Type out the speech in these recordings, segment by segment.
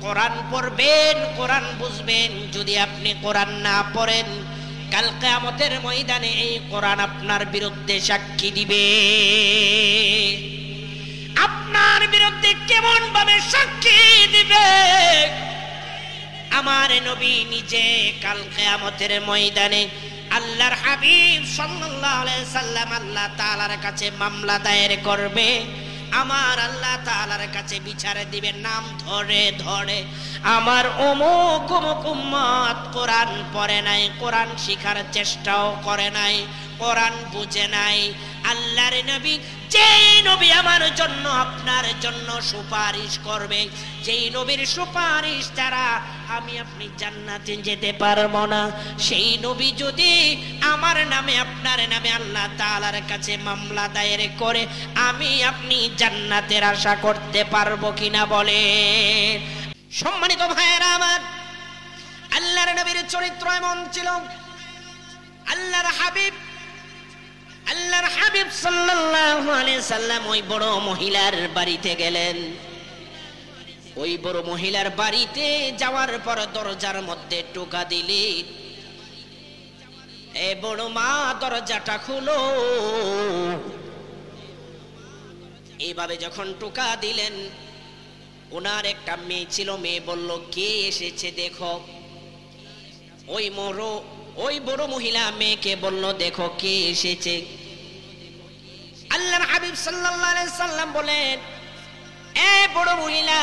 কোরআন পড়বেন, কোরআন বুঝবেন। যদি আপনি কোরআন না পড়েন, কাল কিয়ামতের ময়দানে এই কোরআন আপনার বিরুদ্ধে সাক্ষী দিবে। আপনার বিরুদ্ধে কেমন ভাবে সাক্ষী দিবে? আমার নবী নিজে কাল কিয়ামতের ময়দানে আল্লাহর হাবিব সাল্লাল্লাহু আলাইহি সাল্লাম আল্লাহ তাআলার কাছে মামলা দায়ের করবে। আমার আল্লাহ তাআলার কাছে বিচার দিবে নাম ধরে ধরে, আমার অমুক অমুক উম্মত কোরআন পড়ে নাই, কোরআন শিখার চেষ্টাও করে নাই, কোরআন বুঝে নাই। আল্লাহর নবী, যেই নবী আমার জন্য আপনার জন্য সুপারিশ করবে, যেই নবীর সুপারিশ ছাড়া আমি আপনি জান্নাতে যেতে পারবো না, সেই নবী যদি আমার নামে আপনার নামে আল্লাহ তাআলার কাছে মামলা দায়ের করে, আমি আপনি জান্নাতের আশা করতে পারবো কিনা বলে? সম্মানিত ভাইয়েরা আমার, আল্লাহর নবীর চরিত্র এমন ছিল। আল্লাহর হাবিব সাল্লাল্লাহু আলাইহি সাল্লাম ওই বড় মহিলার বাড়িতে গেলেন। ওই বড় মহিলার বাড়িতে যাওয়ার পর দরজার মধ্যে টোকা দিলে, এ বড় মা দরজাটা খুলো। এইভাবে যখন টোকা দিলেন, ওনার একটা মেয়ে ছিল, মেয়ে বলল, কে এসেছে দেখো। ওই বড় মহিলা মেয়েকে বলল, দেখো কে এসেছে। আল্লাহর হাবিব সাল্লাল্লাহু আলাইহি সাল্লাম বলেন, এ বড় মহিলা,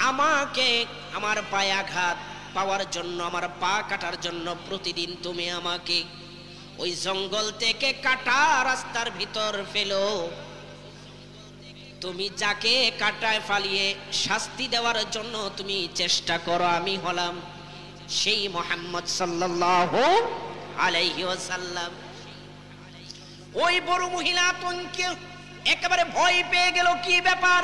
আমাকে আমার পায়ে আঘাত পাওয়ার জন্য, আমার পা কাটার জন্য প্রতিদিন তুমি আমাকে ওই জঙ্গল থেকে কাটা রাস্তার ভিতর ফেলো। তুমি যাকে কাটায় ফালিয়ে শাস্তি দেওয়ার জন্য তুমি চেষ্টা করো, আমি হলাম সেই মুহাম্মদ সাল্লাল্লাহু আলাইহি ওয়াসাল্লাম। ওই বড় মহিলা আতঙ্কে একেবারে ভয় পেয়ে গেল, কি ব্যাপার?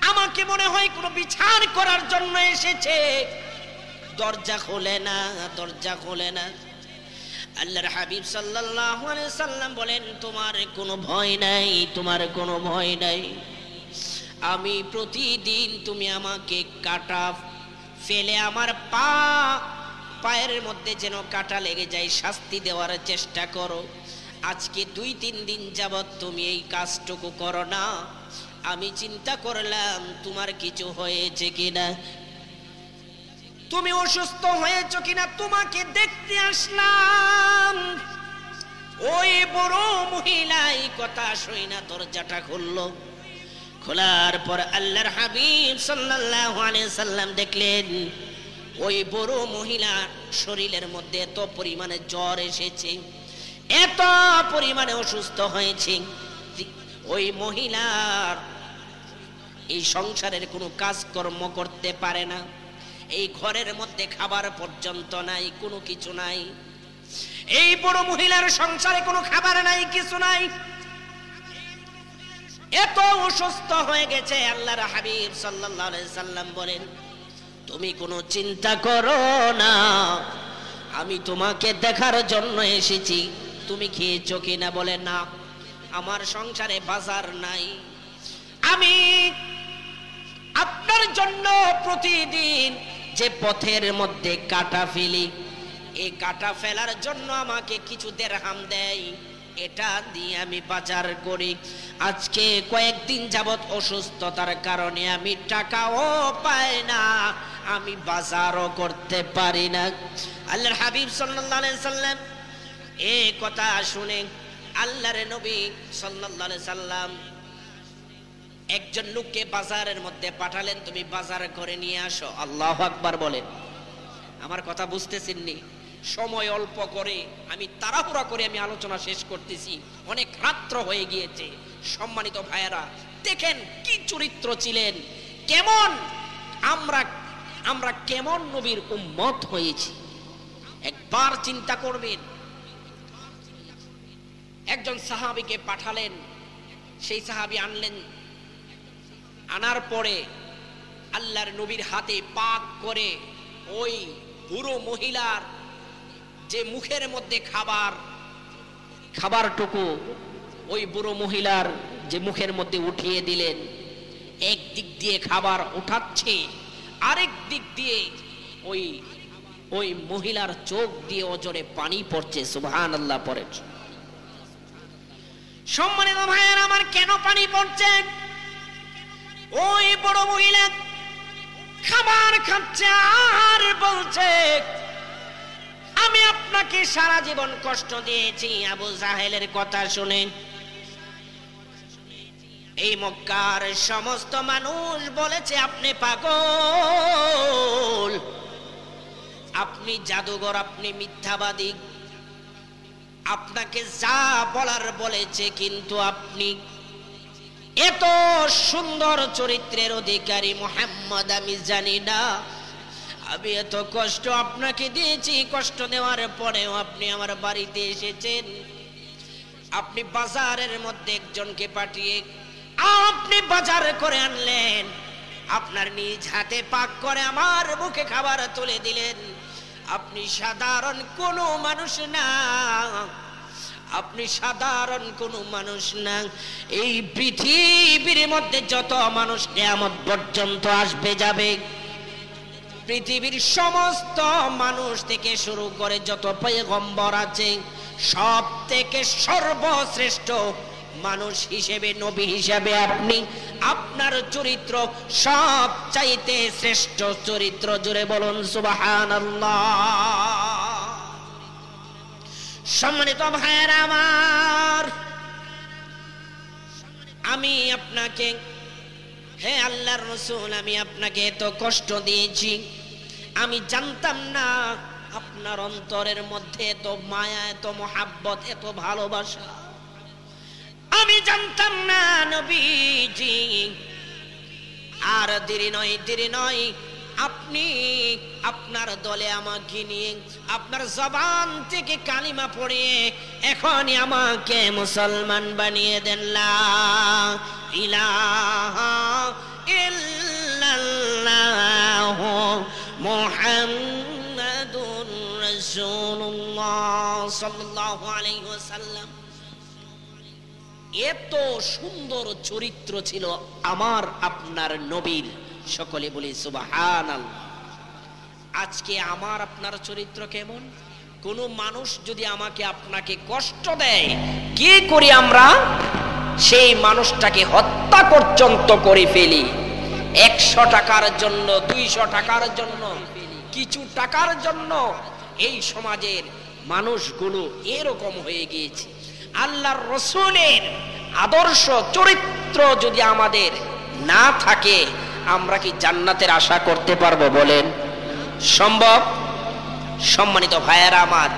আমাকে মনে হয় কোনো বিচার করার জন্য এসেছে। দরজা খোলে না, দরজা খোলে না। আল্লাহর হাবিব সাল্লাল্লাহু আলাইহি সাল্লাম বলেন, তোমার কোনো ভয় নাই, তোমার কোনো ভয় নাই। আমি প্রতিদিন তুমি আমাকে কাটা ফেলে আমার পায়ের মধ্যে যেন কাটা লেগে যায়, শাস্তি দেওয়ার চেষ্টা করো। আজকে 2-3 দিন যাবত তুমি এই কাজটুকু করো না। আমি চিন্তা করলাম তোমার কিছু হয়েছে কিনা, তুমি অসুস্থ হয়েছো কিনা, তোমাকে দেখতে আসলাম। ওই বড় মহিলা এই কথা শুনে না দরজাটা খুললো। খোলার পর আল্লাহর হাবিব সাল্লাল্লাহু আলাইহি সাল্লাম দেখলেন ওই বড় মহিলা শরীরের মধ্যে এত পরিমাণে জ্বর এসেছে, এত পরিমাণে অসুস্থ হয়েছে, ওই মহিলার এই সংসারের কোনো কাজকর্ম করতে পারে না। এই ঘরের মধ্যে খাবার পর্যন্ত নাই, কোনো কিছু নাই। এই বড় মহিলার সংসারে কোনো খাবার নাই, কিছু নাই, এত অসুস্থ হয়ে গেছে। আল্লাহর হাবিব সাল্লাল্লাহু আলাইহি সাল্লাম বলেন, তুমি কোনো চিন্তা করো না, আমি তোমাকে দেখার জন্য এসেছি, তুমি খেয়েছো কিনা? বলে, না, আমার সংসারে বাজার নাই, আমি আপনার জন্য প্রতিদিন যে পথের মধ্যে কাটা ফেলি, এই কাটা ফেলার জন্য আমাকে কিছু দিরহাম দেয়, এটা দিয়ে আমি বাজার করি। আজকে কয়েকদিন যাবত অসুস্থতার কারণে আমি টাকাও পাই না, আমি বাজারও করতে পারি না। আল্লাহর হাবিব সাল্লাল্লাহু আলাইহি সাল্লাম এই কথা শুনে আল্লাহর নবী সাল্লাল্লাহু আলাইহি সাল্লাম একজন লোককে বাজারের মধ্যে পাঠালেন, তুমি বাজার করে নিয়ে আসো। আল্লাহু আকবার বলেন। আমার কথা বুঝতেছেননি? সময় অল্প করে আমি তাড়াহুড়া করে আমি আলোচনা শেষ করতেছি, অনেক রাত্র হয়ে গিয়েছে। সম্মানিত ভাইয়েরা, দেখেন কি চরিত্র ছিলেন, কেমন আমরা কেমন নবীর উম্মত হয়েছি। একবার চিন্তা করবেন, একজন সাহাবীকে পাঠালেন, সেই সাহাবী আনলেন, আনার পরে আল্লাহর নবীর হাতে পাক করে ওই বুড়ো মহিলার যে মুখের মধ্যে খাবারটুকু ওই বুড়ো মহিলার যে মুখের মধ্যে উঠিয়ে দিলেন। এক দিক দিয়ে খাবার উঠাচ্ছে, আরেক দিক দিয়ে ওই মহিলার চোখ দিয়ে অজরে পানি পড়ছে। সুবহানাল্লাহ পড়ে। সম্মানিত ভাইয়ের আমার, কেন পানি পড়ছে? ওই বড় মহিলা খাবার খাচ্ছে আর বলছে, আমি আপনাকে সারা জীবন কষ্ট দিয়েছি। আবু জাহেলের কথা শুনে এই মক্কার সমস্ত মানুষ বলেছে আপনি পাগল, আপনি জাদুঘর, আপনি মিথ্যাবাদী, আপনাকে যা বলার বলেছে, কিন্তু আপনি এত সুন্দর চরিত্রের অধিকারী মুহাম্মদ আমি জানি না। আমি এত কষ্ট আপনাকে দিয়েছি, কষ্ট দেওয়ার পরেও আপনি আমার বাড়িতে এসেছেন। আপনি বাজারের মধ্যে একজনকে পাঠিয়ে আপনি বাজার করে আনলেন, আপনার নিজ হাতে পাক করে আমার মুখে খাবার তুলে দিলেন। আপনি সাধারণ কোনো মানুষ না, আপনি সাধারণ কোনো মানুষ না। এই পৃথিবীর মধ্যে যত মানুষ কিয়ামত পর্যন্ত আসবে যাবে, পৃথিবীর সমস্ত মানুষ থেকে শুরু করে যত পয়গম্বর আছে, সব থেকে সর্বশ্রেষ্ঠ মানুষ হিসেবে, নবী হিসেবে আপনি, আপনার চরিত্র সব চাইতে শ্রেষ্ঠ চরিত্র। জোরে বলুন সুবহানাল্লাহ। সম্মানিত ভাইয়েরা আমার, আমি আপনাকে, হে আল্লাহর রাসূল, আমি আপনাকে এত কষ্ট দিয়েছি, আমি জানতাম না আপনার অন্তরের মধ্যে এত মায়া, এত মহাব্বত, এত ভালোবাসা, আমি জানতাম না নবীজি। আর দেরি নয়, আপনি আপনার দলে আমাকে নিয়ে আপনার জবান থেকে কালিমা পড়িয়ে এখনই আমাকে মুসলমান বানিয়ে দেন। লা ইলাহা ইল্লাল্লাহ মুহাম্মাদুর রাসূলুল্লাহ সাল্লাল্লাহু আলাইহি ওয়াসাল্লাম। এত সুন্দর চরিত্র ছিল আমার আপনার নবীর। সকলে বলি সুবহানাল্লাহ। আজকে আমার আপনার চরিত্র কেমন? কোন মানুষ যদি আমাকে আপনাকে কষ্ট দেয়, কি করি আমরা? সেই মানুষটাকে হত্যা পর্যন্ত করে ফেলি। 100 টাকার জন্য, 200 টাকার জন্য, কিছু টাকার জন্য এই সমাজের মানুষগুলো এরকম হয়ে গিয়েছে। আল্লাহর রাসূলের আদর্শ চরিত্র যদি আমাদের না থাকে, আমরা কি জান্নাতের আশা করতে পারবো বলেন? সম্ভব? সম্মানিত ভাইয়েরা আমার,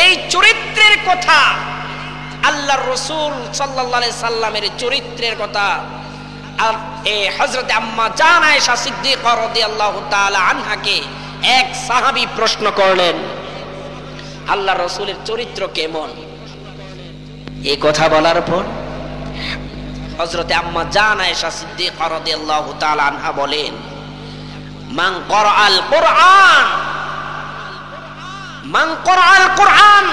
এই চরিত্রের কথা, আল্লাহর রাসূল সাল্লাল্লাহু আলাইহি সাল্লামের চরিত্রের কথা হযরত আম্মা জান আয়েশা সিদ্দিকা রাদিয়াল্লাহু তাআলা আনহাকে এক সাহাবী প্রশ্ন করলেন, আল্লাহর রাসূলের চরিত্র কেমন? এই কথা বলার পর হযরত আম্মা জান আয়েশা সিদ্দিকা রাদিয়াল্লাহু তাআলা আনহা বলেন, মান ক্বরাআল কুরআন,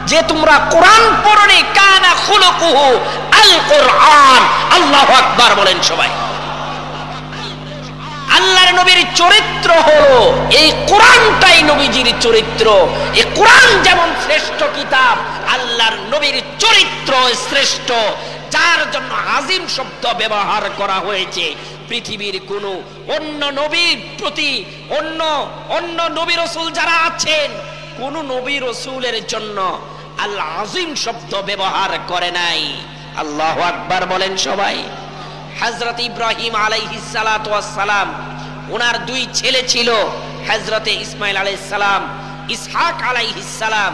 যে তোমরা কোরআন পড়নি, কানা খুলুকুহু আল কুরআন। আল্লাহু আকবার বলেন সবাই। আল্লাহর নবীর চরিত্র হলো এই কোরআনটাই নবীজির চরিত্র। এই কোরআন যেমন শ্রেষ্ঠ কিতাব, আল্লাহর নবীর চরিত্র শ্রেষ্ঠ, যার জন্য আজিম শব্দ ব্যবহার করা হয়েছে। পৃথিবীর কোন অন্য নবীর প্রতি, অন্য নবী রাসূল যারা আছেন, কোন নবী রাসূলের জন্য আল্লাহ আজিম শব্দ ব্যবহার করে নাই। আল্লাহু আকবার বলেন সবাই। হযরত ইব্রাহিম আলাইহিস সালাতু ওয়াস সালাম, ওনার 2 ছেলে ছিল, হযরতে ইসমাঈল আলাইহিস সালাম, ইসহাক আলাইহিস সালাম।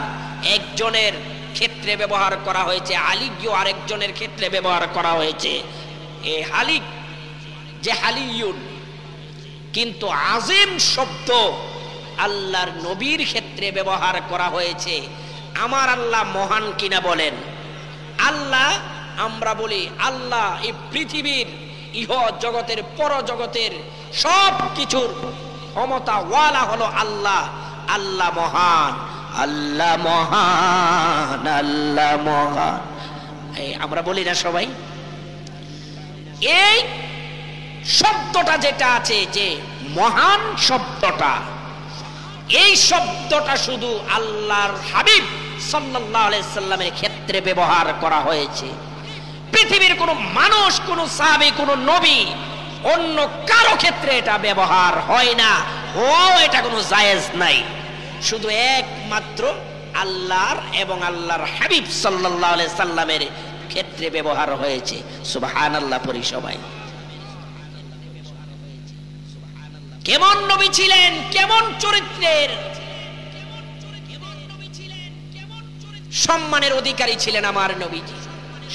একজনের ক্ষেত্রে ব্যবহার করা হয়েছে আলিগিও, আরেকজনের ক্ষেত্রে ব্যবহার করা হয়েছে এই হালিক, যে হালিয়ুন। কিন্তু আজিম শব্দ আল্লাহর নবীর ক্ষেত্রে ব্যবহার করা হয়েছে। আমার আল্লাহ মহান কিনা বলেন? আল্লাহ, আমরা বলি আল্লাহ এই পৃথিবীর ইহ জগতের পর জগতের সব কিছুর ক্ষমতা ওয়ালা হলো আল্লাহ। আল্লাহ মহান, আল্লাহ মহান, আল্লাহ মহান, আমরা বলি না সবাই? এই শব্দটা যেটা আছে, যে মহান শব্দটা, এই শব্দটা শুধু আল্লাহর হাবিব সাল্লাল্লাহু আলাইহি সাল্লামের ক্ষেত্রে ব্যবহার করা হয়েছে। পৃথিবীর কোন মানুষ, কোন সাহাবী, কোন নবী, অন্য কারো ক্ষেত্রে এটা ব্যবহার হয় না, ও এটা কোনো জায়েজ নাই। শুধু একমাত্র আল্লাহর এবং আল্লাহর হাবিব সাল্লাল্লাহু আলাইহি সাল্লামের ক্ষেত্রে ব্যবহার হয়েছে। সুবহানাল্লাহ পড়ি সবাই। কেমন নবী ছিলেন, কেমন চরিত্রের, সম্মানের অধিকারী ছিলেন আমার নবীজি।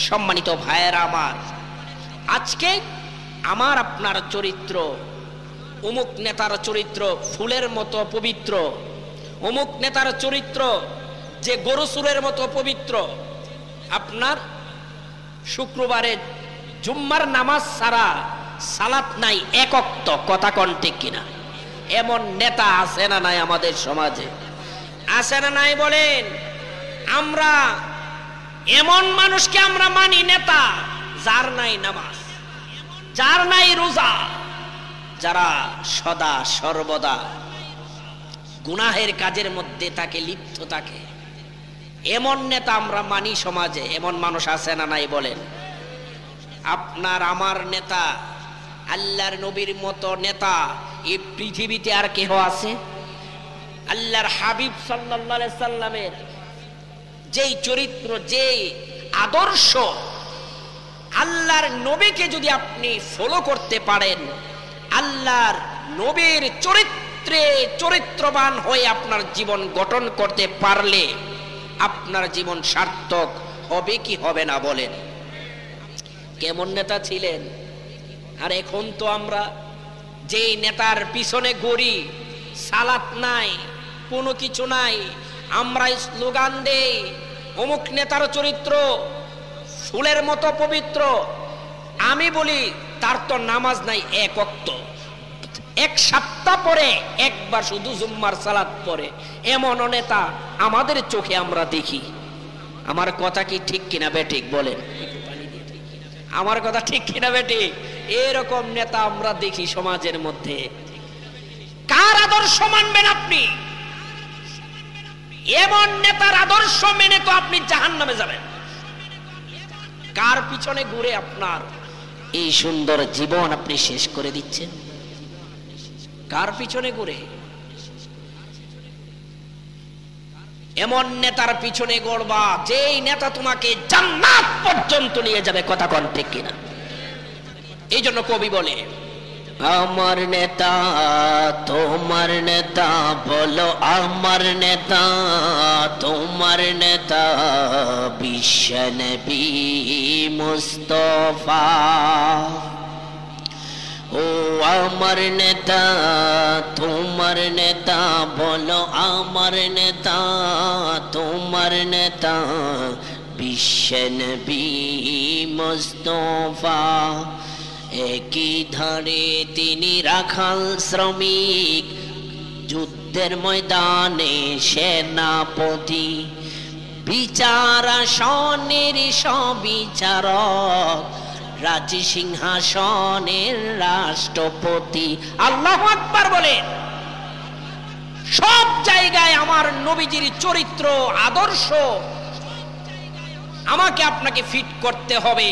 সম্মানিত ভাইয়েরা আমার, আজকে আমার আপনার চরিত্র, অমুক নেতার চরিত্র ফুলের মতো পবিত্র, অমুক নেতার চরিত্র যে গরু চুরের মতো পবিত্র, আপনার শুক্রবারে জুম্মার নামাজ ছাড়া সালাত নাই, এক ওয়াক্ত, কথা কোন ঠিক কিনা? এমন নেতা আছে না নাই আমাদের সমাজে? আছে না নাই বলেন? আমরা এমন মানুষকে আমরা মানি নেতা, যার নাই নামাজ, যার নাই রোজা, যারা সদা সর্বদা গুনাহের কাজের মধ্যে তাকে লিপ্ত থাকে, এমন নেতা আমরা মানি সমাজে। এমন মানুষ আছে না নাই বলেন? আপনার আমার নেতা, আল্লাহর নবীর মতো নেতা এই পৃথিবীতে আর কেহ আছে? আল্লাহর হাবিব সাল্লাল্লাহু আলাইহি সাল্লামের যেই চরিত্র, যেই আদর্শ, আল্লাহর নবীকে যদি আপনি ফলো করতে পারেন, আল্লাহর নবীর চরিত্রে চরিত্রবান হয়ে আপনার জীবন গঠন করতে পারলে আপনার জীবন সার্থক হবে কি হবে না বলেন? কেমন নেতা ছিলেন? আর এখন তো আমরা যেই নেতার পিছনে ঘুরি, সালাত নাই, কোনো কিছু নাই, আমরা স্লোগান দেই অমুক নেতার চরিত্র ফুলের মতো পবিত্র। আমি বলি তার তো নামাজ নাই এক ওয়াক্ত, এক সপ্তাহ পরে একবার শুধু জুম্মার সালাত পড়ে, এমন নেতা আমাদের চোখে আমরা দেখি। আমার কথা কি ঠিক কিনা বেঠিক বলেন? আমার কথা ঠিক কিনা বেঠিক? এরকম নেতা আমরা দেখি সমাজের মধ্যে। কার আদর্শ মানবেন আপনি? এমন নেতার আদর্শ মেনে তো আপনি জাহান্নামে যাবেন। কার পিছনে ঘুরে আপনার এই সুন্দর জীবন আপনি শেষ করে দিচ্ছেন? কার পিছনে ঘুরে? এমন নেতার পিছনে গড়বা যেই নেতা তোমাকে জান্নাত পর্যন্ত নিয়ে যাবে, কথা কোন ঠিক কিনা? এই জন্য কবি বলে, আমার নেতা তোমার নেতা, বলো আমার নেতা তোমার নেতা, বিশ্ব নবী মুস্তাফা। ও আমার নেতা তোমার নেতা, বলো আমার নেতা তোমার নেতা, বিশ্ব নবী মুস্তাফা। একই ধারে তিনি রাখাল শ্রমিক, যুদ্ধের ময়দানে সেনাপতি, বিচার আসনের সবিচারক, রাজ সিংহাসনের রাষ্ট্রপতি। আল্লাহু আকবার বলেন। সব জায়গায় আমার নবীজির চরিত্র আদর্শ আমাকে আপনাকে ফিট করতে হবে।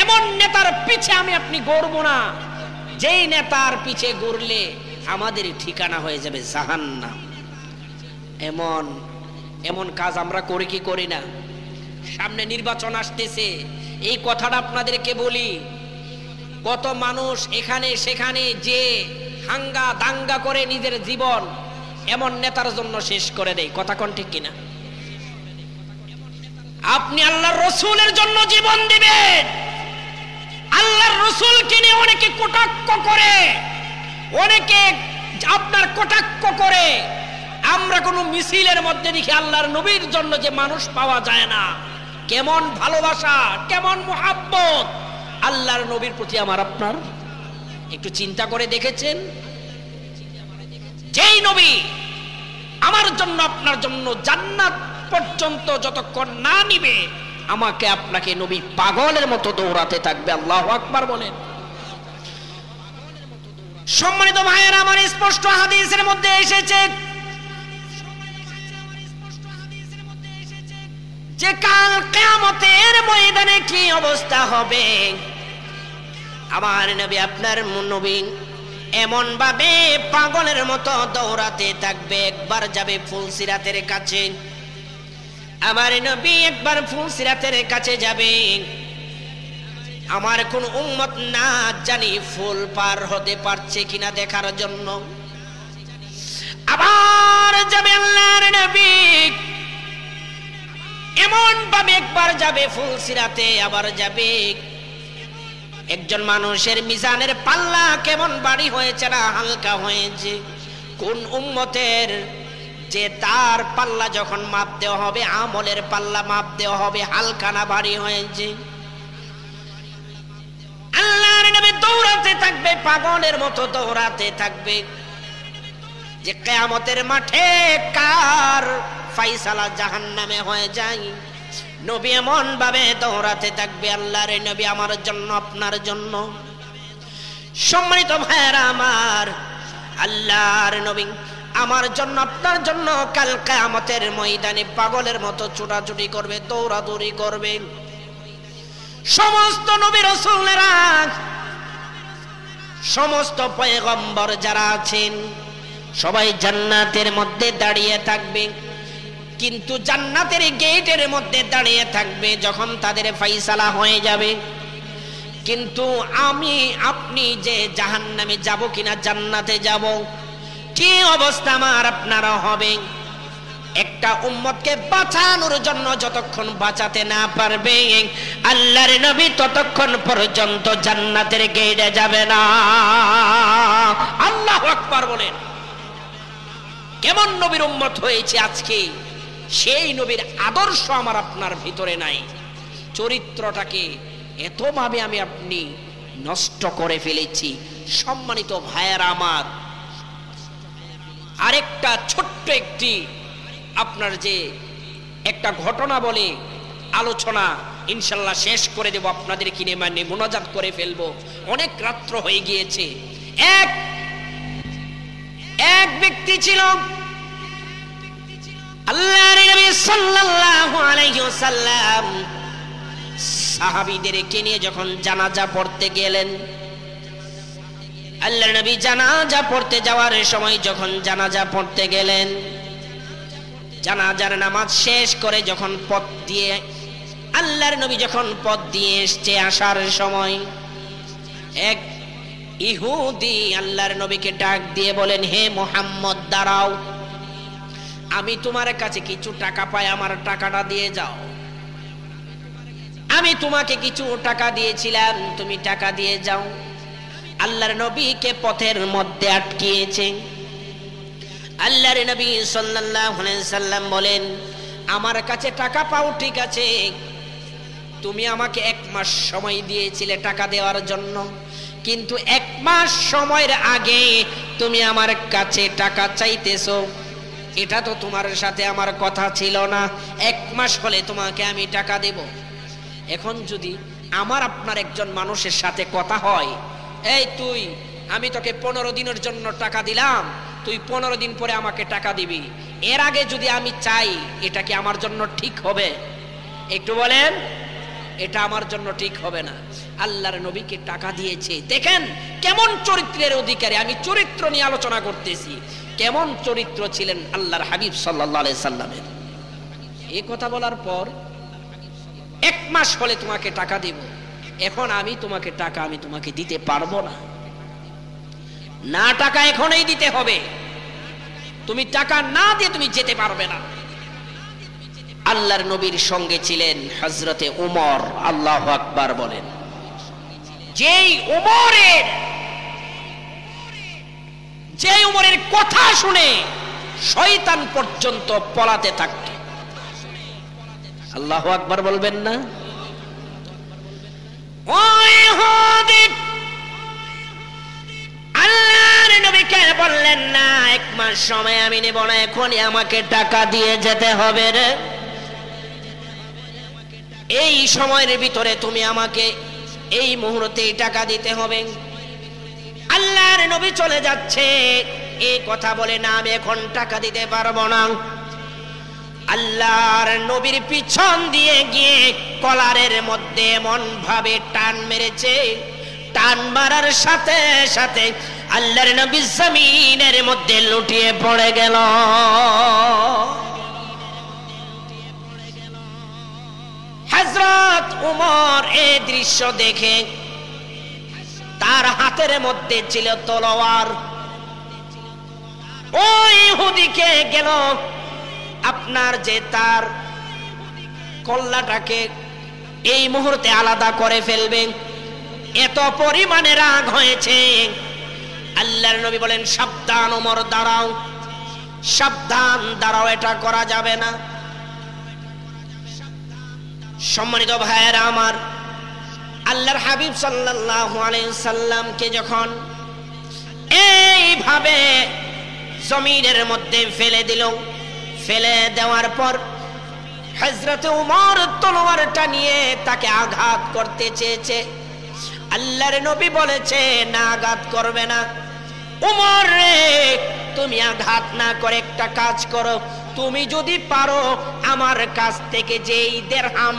এমন নেতার পিছে আমি আপনি ঘুরবো না, যেই নেতার পিছে ঘুরলে আমাদের ঠিকানা হয়ে যাবে জাহান্নাম। এমন এমন কাজ আমরা করি কি করি না? সামনে নির্বাচন আসতেছে, এই কথাটা আপনাদেরকে বলি। কত মানুষ এখানে সেখানে যে হাঙ্গা দাঙ্গা করে নিজের জীবন এমন নেতার জন্য শেষ করে দেয়, কথা কোন ঠিক কিনা? আপনি আল্লাহর রসুলের জন্য জীবন দিবেন, আল্লাহর রসুলকে নিয়ে অনেকে কটাক্ষ করে, অনেকে আপনার কটাক্ষ করে। আমরা কোন মিছিলের মধ্যে দেখি আল্লাহর নবীর জন্য যে মানুষ পাওয়া যায় না। কেমন ভালোবাসা, কেমন মুহাব্বত আল্লাহর নবীর প্রতি আমার আপনার একটু চিন্তা করে দেখেছেন? যেই নবী আমার জন্য আপনার জন্য জান্নাত পর্যন্ত যতক্ষণ না নিবে, আমাকে আপনাকে নবী পাগলের মতো দৌড়াতে থাকবে। আল্লাহু আকবার বলেন। সম্মানিত ভাইয়েরা আমার, স্পষ্ট হাদিসের মধ্যে এসেছে যে কাল কিয়ামতের ময়দানে কি অবস্থা হবে। আমার নবী, আপনার নবী এমন ভাবে পাগলের মতো দৌড়াতে থাকবে। একবার যাবে ফুলসিরাতের কাছে, আমার নবী একবার ফুলসিরাতের কাছে যাবে, আমার কোন উম্মত না জানি ফুল পার হতে পারছে কিনা দেখার জন্য। আবার যাবে আল্লাহর নবী, এমন ভাবে একবার যাবে ফুলসিরাতে, আবার যাবে একজন মানুষের মিজানের পাল্লা কেমন ভারী হয়েছে না হালকা হয়েছে। কোন উম্মতের যে তার পাল্লা যখন মাপ দেওয়া হবে, আমলের পাল্লা মাপ দেওয়া হবে, হালকা না ভারী হয়েছে। আল্লাহর নবী দৌড়াতে থাকবে, পাগলের মতো দৌড়াতে থাকবে যে কিয়ামতের মাঠে কার ফায়সালা জাহান্নামে হয়ে যায়। নবী এমন ভাবে দৌড়াতে থাকবে, আল্লাহর নবী আমার জন্য, আপনার জন্য। সম্মানিত ভাইয়েরা আমার, আল্লাহর নবী আমার জন্য, আপনার জন্য কাল কিয়ামতের ময়দানে পাগলের মতো ছোটাছুটি করবে, দৌড়াদৌড়ি করবে। সমস্ত নবী রাসূলেরা, সমস্ত পয়গম্বর যারা আছেন সবাই জান্নাতের মধ্যে দাঁড়িয়ে থাকবে, কিন্তু জান্নাতের গেটের মধ্যে দাঁড়িয়ে থাকবে যখন তাদের ফায়সালা হয়ে যাবে। কিন্তু আমি আপনি যে জাহান্নামে যাব কিনা জান্নাতে যাব, কি অবস্থা আমার আপনারা হবে। একটা উম্মতকে বাঁচানোর জন্য যতক্ষণ বাঁচাতে না পারবে আল্লাহর নবী, ততক্ষণ পর্যন্ত জান্নাতের গেটে যাবে না। আল্লাহু আকবার বলেন। কেমন নবীর উম্মত হয়েছে আজকে, সেই নবীর আদর্শ আমার আপনার ভিতরে নাই। চরিত্রটাকে এতভাবে আমি আপনি নষ্ট করে ফেলেছি। সম্মানিত ভাইয়েরা আমার, আরেকটা ছোট্ট একটি আপনার যে একটা ঘটনা বলে আলোচনা ইনশাল্লাহ শেষ করে দেব, আপনাদের কিনে মানে মোনাজাত করে ফেলবো, অনেক রাত্র হয়ে গিয়েছে। এক ব্যক্তি ছিল, আল্লাহর নবী সাল্লাল্লাহু আলাইহি ওয়াসাল্লাম সাহাবীদেরকে নিয়ে যখন জানাজা পড়তে গেলেন, আল্লাহর নবী জানাজা পড়তে যাওয়ার সময় যখন জানাজা পড়তে গেলেন, জানাজার নামাজ শেষ করে যখন পথ দিয়ে আল্লাহর নবী যখন পথ দিয়ে এসে আসার সময় এক ইহুদি আল্লাহর নবীকে ডাক দিয়ে বলেন, হে মুহাম্মদ দাঁড়াও, আমি তোমার কাছে কিছু টাকা পাই, আমার টাকাটা দিয়ে যাও। আমি তোমাকে কিছু টাকা দিয়েছিলাম, তুমি টাকা দিয়ে যাও। আল্লাহর নবীকে পথের মধ্যে আটকিয়েছে। আল্লাহর নবী সাল্লাল্লাহু আলাইহি সাল্লাম বলেন, আমার কাছে টাকা পাও ঠিক আছে, তুমি আমাকে 1 মাস সময় দিয়েছিলে টাকা দেওয়ার জন্য, কিন্তু 1 মাস সময়ের আগে তুমি আমার কাছে টাকা চাইতেছো, এটা তো তোমার সাথে আমার কথা ছিল না। 1 মাস হলে তোমাকে আমি টাকা দেব। এখন যদি আমার আপনার একজন মানুষের সাথে কথা হয়, এই তুই, আমি তোকে 15 দিনের জন্য টাকা দিলাম, তুই 15 দিন পরে আমাকে টাকা দিবি, এর আগে যদি আমি চাই, এটা কি আমার জন্য ঠিক হবে? একটু বলেন, এটা আমার জন্য ঠিক হবে না। আল্লাহর নবীকে টাকা দিয়েছে, দেখেন কেমন চরিত্রের অধিকারী। আমি চরিত্র নিয়ে আলোচনা করতেছি, কেমন চরিত্র ছিলেন আল্লাহর হাবিব সাল্লাল্লাহু আলাইহি সাল্লামের। এই কথা বলার পর 1 মাস হলে তোমাকে টাকা দেব, এখন আমি তোমাকে টাকা আমি তোমাকে দিতে পারবো না, না টাকা এখনই দিতে হবে, তুমি টাকা না দিয়ে তুমি যেতে পারবে না। আল্লাহর নবীর সঙ্গে ছিলেন হযরতে উমর, আল্লাহু আকবার বলেন। যেই উমরের কথা শুনে শয়তান পর্যন্ত পলাতে থাকত। আল্লাহু আকবার বলবেন না? আল্লাহর নবীকে বললেন না, 1 মাস সময় আমি নেব না, এখনই আমাকে টাকা দিয়ে যেতে হবে রে। এই সময়ের ভিতরে তুমি আমাকে এই মুহূর্তে টাকা দিতে হবে। আল্লাহর নবী চলে যাচ্ছে, এই কথা বলে না আমি এখন টাকা দিতে পারবো না। আল্লাহর নবীর পিছন দিয়ে গিয়ে কলারের মধ্যে এমন ভাবে টান মেরেছে, টান মারার সাথে সাথে আল্লাহর নবী জমিনের মধ্যে লুটিয়ে পড়ে গেল। হযরত উমর এই দৃশ্য দেখে, তার হাতের মধ্যে ছিল তলোয়ার, ওই ইহুদিকে গেল আপনার যে তার কল্লাটাকে এই মুহূর্তে আলাদা করে ফেলবে, এত পরিমাণে রাগ হয়েছে। আল্লাহর নবী বলেন, সাবধান ওমর, দাঁড়াও, সাবধান দাঁড়াও, এটা করা যাবে না। সম্মানিত ভাইয়েরা আমার, আল্লাহর হাবিব সাল্লাল্লাহু আলাইহি সাল্লামকে যখন এইভাবে জমিনের মধ্যে ফেলে দিল, ফেলে দেওয়ার পর হযরত উমর তলোয়ারটা নিয়ে তাকে আঘাত করতে চেয়েছে। আল্লাহর নবী বলেছে, না, আঘাত করবে না। উমর রে, তুমি আঘাত না করে একটা কাজ করো, তুমি যদি পারো আমার কাছ থেকে যেই দিরহাম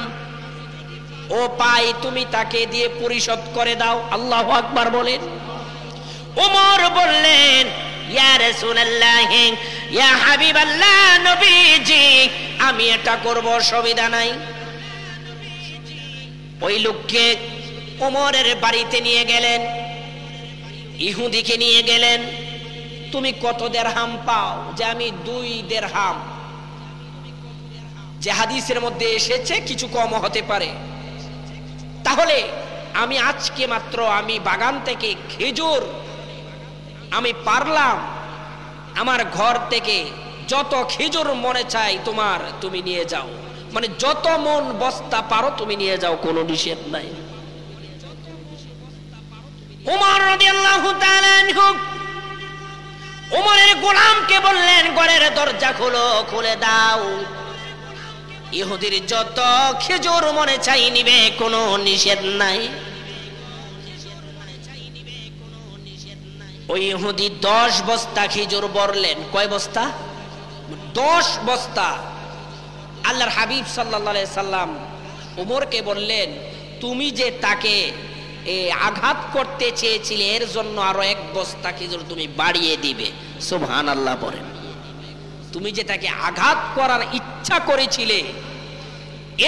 ও পাই তুমি তাকে দিয়ে পরিশোধ করে দাও। আল্লাহু আকবার বলেন। উমর বললেন, ইয়া রাসূলুল্লাহ, ইয়া হাবিবাল্লাহ, নবীজি, আমি এটা করব, অসুবিধা নাই। ওই লোককে উমরের বাড়িতে নিয়ে গেলেন, ইহুদিকে নিয়ে গেলেন। তুমি কত দিরহাম পাও? যে আমি 2 দিরহাম। যে হাদিসের মধ্যে এসেছে কিছু কম হতে পারে। তাহলে আমি আজকে মাত্র আমি বাগান থেকে খেজুর আমি পারলাম, আমার ঘর থেকে যত খেজুর মনে চাই তুমি নিয়ে যাও, মানে যত মন বস্তা পারো তুমি নিয়ে যাও, কোনো নিষেধ নাই। উমর রাদিয়াল্লাহু তাআলা আনহু উমরের গোলামকে বললেন, ঘরের দরজা খোলো, খুলে দাও, ইহুদির যত খেজুর মনে চাই নিবে, কোনো নিষেধ নাই। ওই ইহুদি 10 বস্তা খেজুর বরলেন। কয় বস্তা? 10 বস্তা। আল্লাহর হাবিব সাল্লাল্লাহু আলাইহি সাল্লাম উমরকে বললেন, তুমি যে তাকে আঘাত করতে চেয়েছিলে এর জন্য আরো 1 বস্তা খেজুর তুমি বাড়িয়ে দিবে। সুবহানাল্লাহ বলেন। তুমি যে তাকে আঘাত করার ইচ্ছা করেছিলে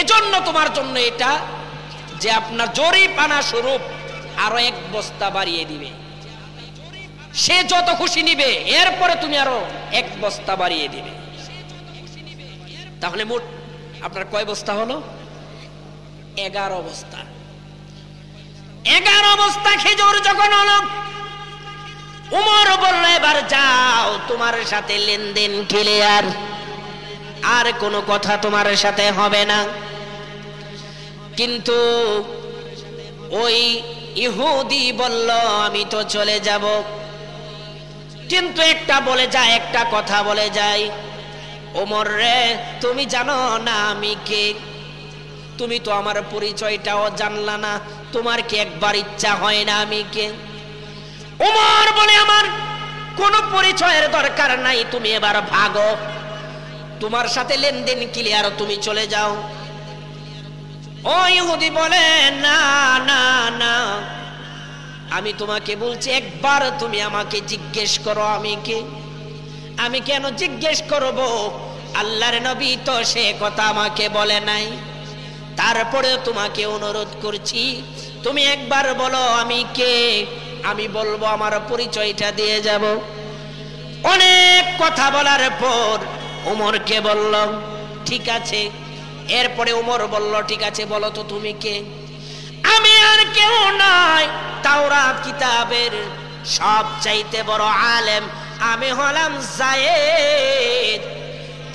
এজন্য তোমার জন্য এটা যে আপনার জরিমানা স্বরূপ আরো 1 বস্তা বাড়িয়ে দিবে। সে যত খুশি নিবে, এরপরে তুমি আরো 1 বস্তা বাড়িয়ে দিবে। তাহলে মোট আপনার কয় বস্তা হলো? 11 বস্তা। 11 বস্তা খেজুর যখন হলো, উমর বলল, এবার যাও, তোমার সাথে লেনদেন ক্লিয়ার, আর কোনো কথা তোমার সাথে হবে না। কিন্তু ওই ইহুদি বলল, আমি তো চলে যাব, কিন্তু একটা কথা বলে যাই, ওমর রে, তুমি জানো না আমি কে? তুমি তো আমার পরিচয়টাও জানলা না, তোমার কি একবার ইচ্ছা হয় না আমি কে? ওমর বলে, আমার কোনো পরিচয়ের দরকার নাই, তুমি এবার ভাগো, তোমার সাথে লেনদেন ক্লিয়ার, তুমি চলে যাও। ওই ইহুদি বলে, না না না, আমি তোমাকে বলছি, একবার তুমি আমাকে জিজ্ঞেস করো আমি কে। আমি কেন জিজ্ঞেস করব? আল্লাহর নবী তো সে কথা আমাকে বলে নাই। তারপরে তোমাকে অনুরোধ করছি, তুমি একবার বলো আমি কে, আমি বলবো, আমার পরিচয়টা দিয়ে যাব। অনেক কথা বলার পর উমরকে বলল, ঠিক আছে। এরপরে উমর বলল, ঠিক আছে, বলো তো তুমি কে? আমি আর কেউ নয়, তাওরাত কিতাবের সবচাইতে বড় আলেম, আমি হলাম যায়েদ,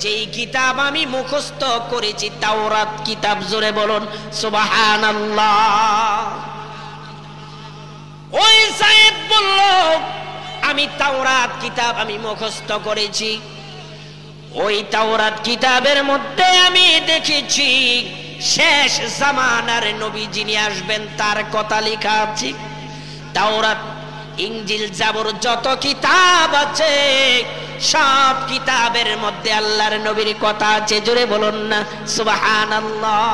যেই কিতাব আমি মুখস্থ করেছি তাওরাত কিতাব। জোরে বলুন সুবহানাল্লাহ। ওই যায়েদ বলল, আমি তাওরাত কিতাব আমি মুখস্থ করেছি, ওই তাওরাত কিতাবের মধ্যে আমি দেখেছি শেষ জামানার নবী যিনি আসবেন তার কথা লেখা আছে। তাওরাত ইনজিল জাবুর যত কিতাব আছে সব কিতাবের মধ্যে আল্লাহর নবীর কথা আছে। জোরে বলুন না সুবহানাল্লাহ।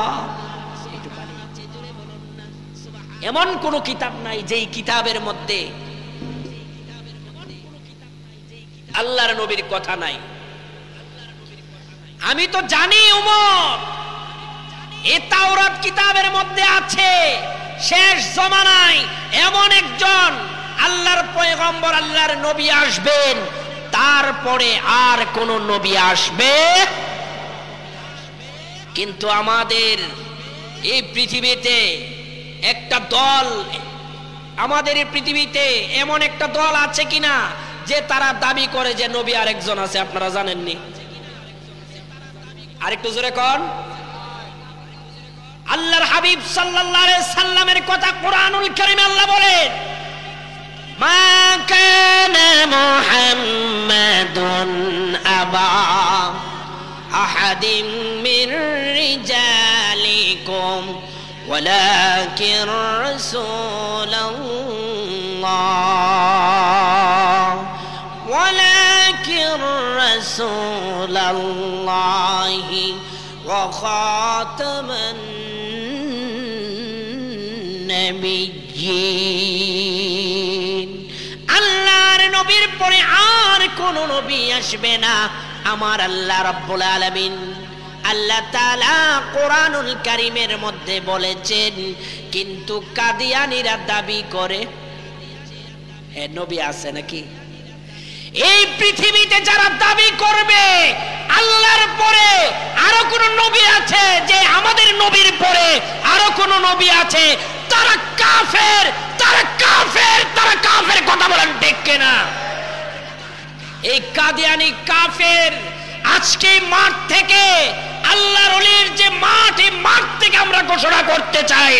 এমন কোন কিতাব নাই যেই কিতাবের মধ্যে আল্লাহর নবীর কথা নাই। আমি তো জানি উমর এই তাওরাত কিতাবের মধ্যে আছে শেষ জমানায় এমন একজন আল্লাহর পয়গম্বর আল্লাহর নবী আসবেন, তারপরে আর কোন নবী আসবে। কিন্তু আমাদের এই পৃথিবীতে একটা দল, আমাদের এই পৃথিবীতে এমন একটা দল আছে কিনা যে তারা দাবি করে যে নবী আরেকজন আছে? আপনারা জানেননি? আরেকটু জোরে কোন। আল্লাহর হাবিব সাল্লাল্লাহু আলাইহি সাল্লামের কথা কোরআনুল কারীমে আল্লাহ বলেন, মা কানা মুহাম্মাদুন আবা আহাদিম মির রিজালিকুম ওয়ালাকিন রাসূলুল্লাহ ওয়ালাকিন রাসূলুল্লাহি ওয়া খাতামান নবিয়্যিন। আল্লাহর নবীর পরে আর কোন নবী আসবে না। আমার আল্লাহ রাব্বুল আলামিন আল্লাহ তাআলা কোরআনুল কারীমের মধ্যে বলেছেন, কিন্তু কাদিয়ানীরা দাবি করে হে নবী আছে নাকি? এই পৃথিবীতে যারা দাবি করবে আল্লাহর পরে আরো কোন নবী আছে, যে আমাদের নবীর পরে আরো কোন নবী আছে, তারা কাফের, তারা কাফের, তারা কাফের। কথা বলেন ঠিক কিনা? এই কাদিয়ানী কাফের। আজকে মাঠ থেকে আল্লাহর ওলির যে মাঠ, এই মাঠ থেকে আমরা ঘোষণা করতে চাই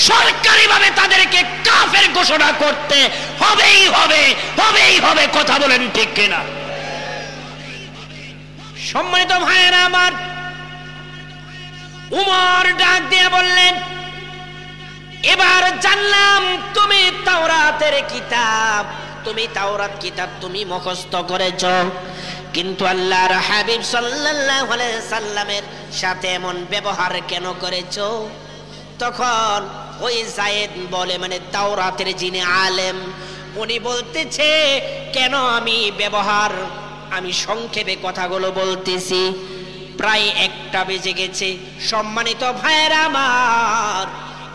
সরকারিভাবে তাদেরকে কাফের ঘোষণা করতে হবেই হবে, হবেই হবে। কথা বলেন ঠিক কিনা? সম্মানিত ভাইয়েরা আমার, উমর ডাক দিয়ে বললেন, এবার জানলাম তুমি তাওরাতের কিতাব, তুমি তাওরাত কিতাব তুমি মুখস্থ করেছো, কিন্তু আল্লাহর হাবিব সাল্লাল্লাহু আলাইহি সাল্লামের সাথে এমন ব্যবহার কেন করেছো? তখন ওই যায়েদ বলে, মানে তাওরাতের যিনি আলেম, উনি বলতেছে, কেন আমি ব্যবহার, আমি সংক্ষেপে কথাগুলো বলতেছি, প্রায় 1টা বেজে গেছে। সম্মানিত ভাইয়েরা আমার,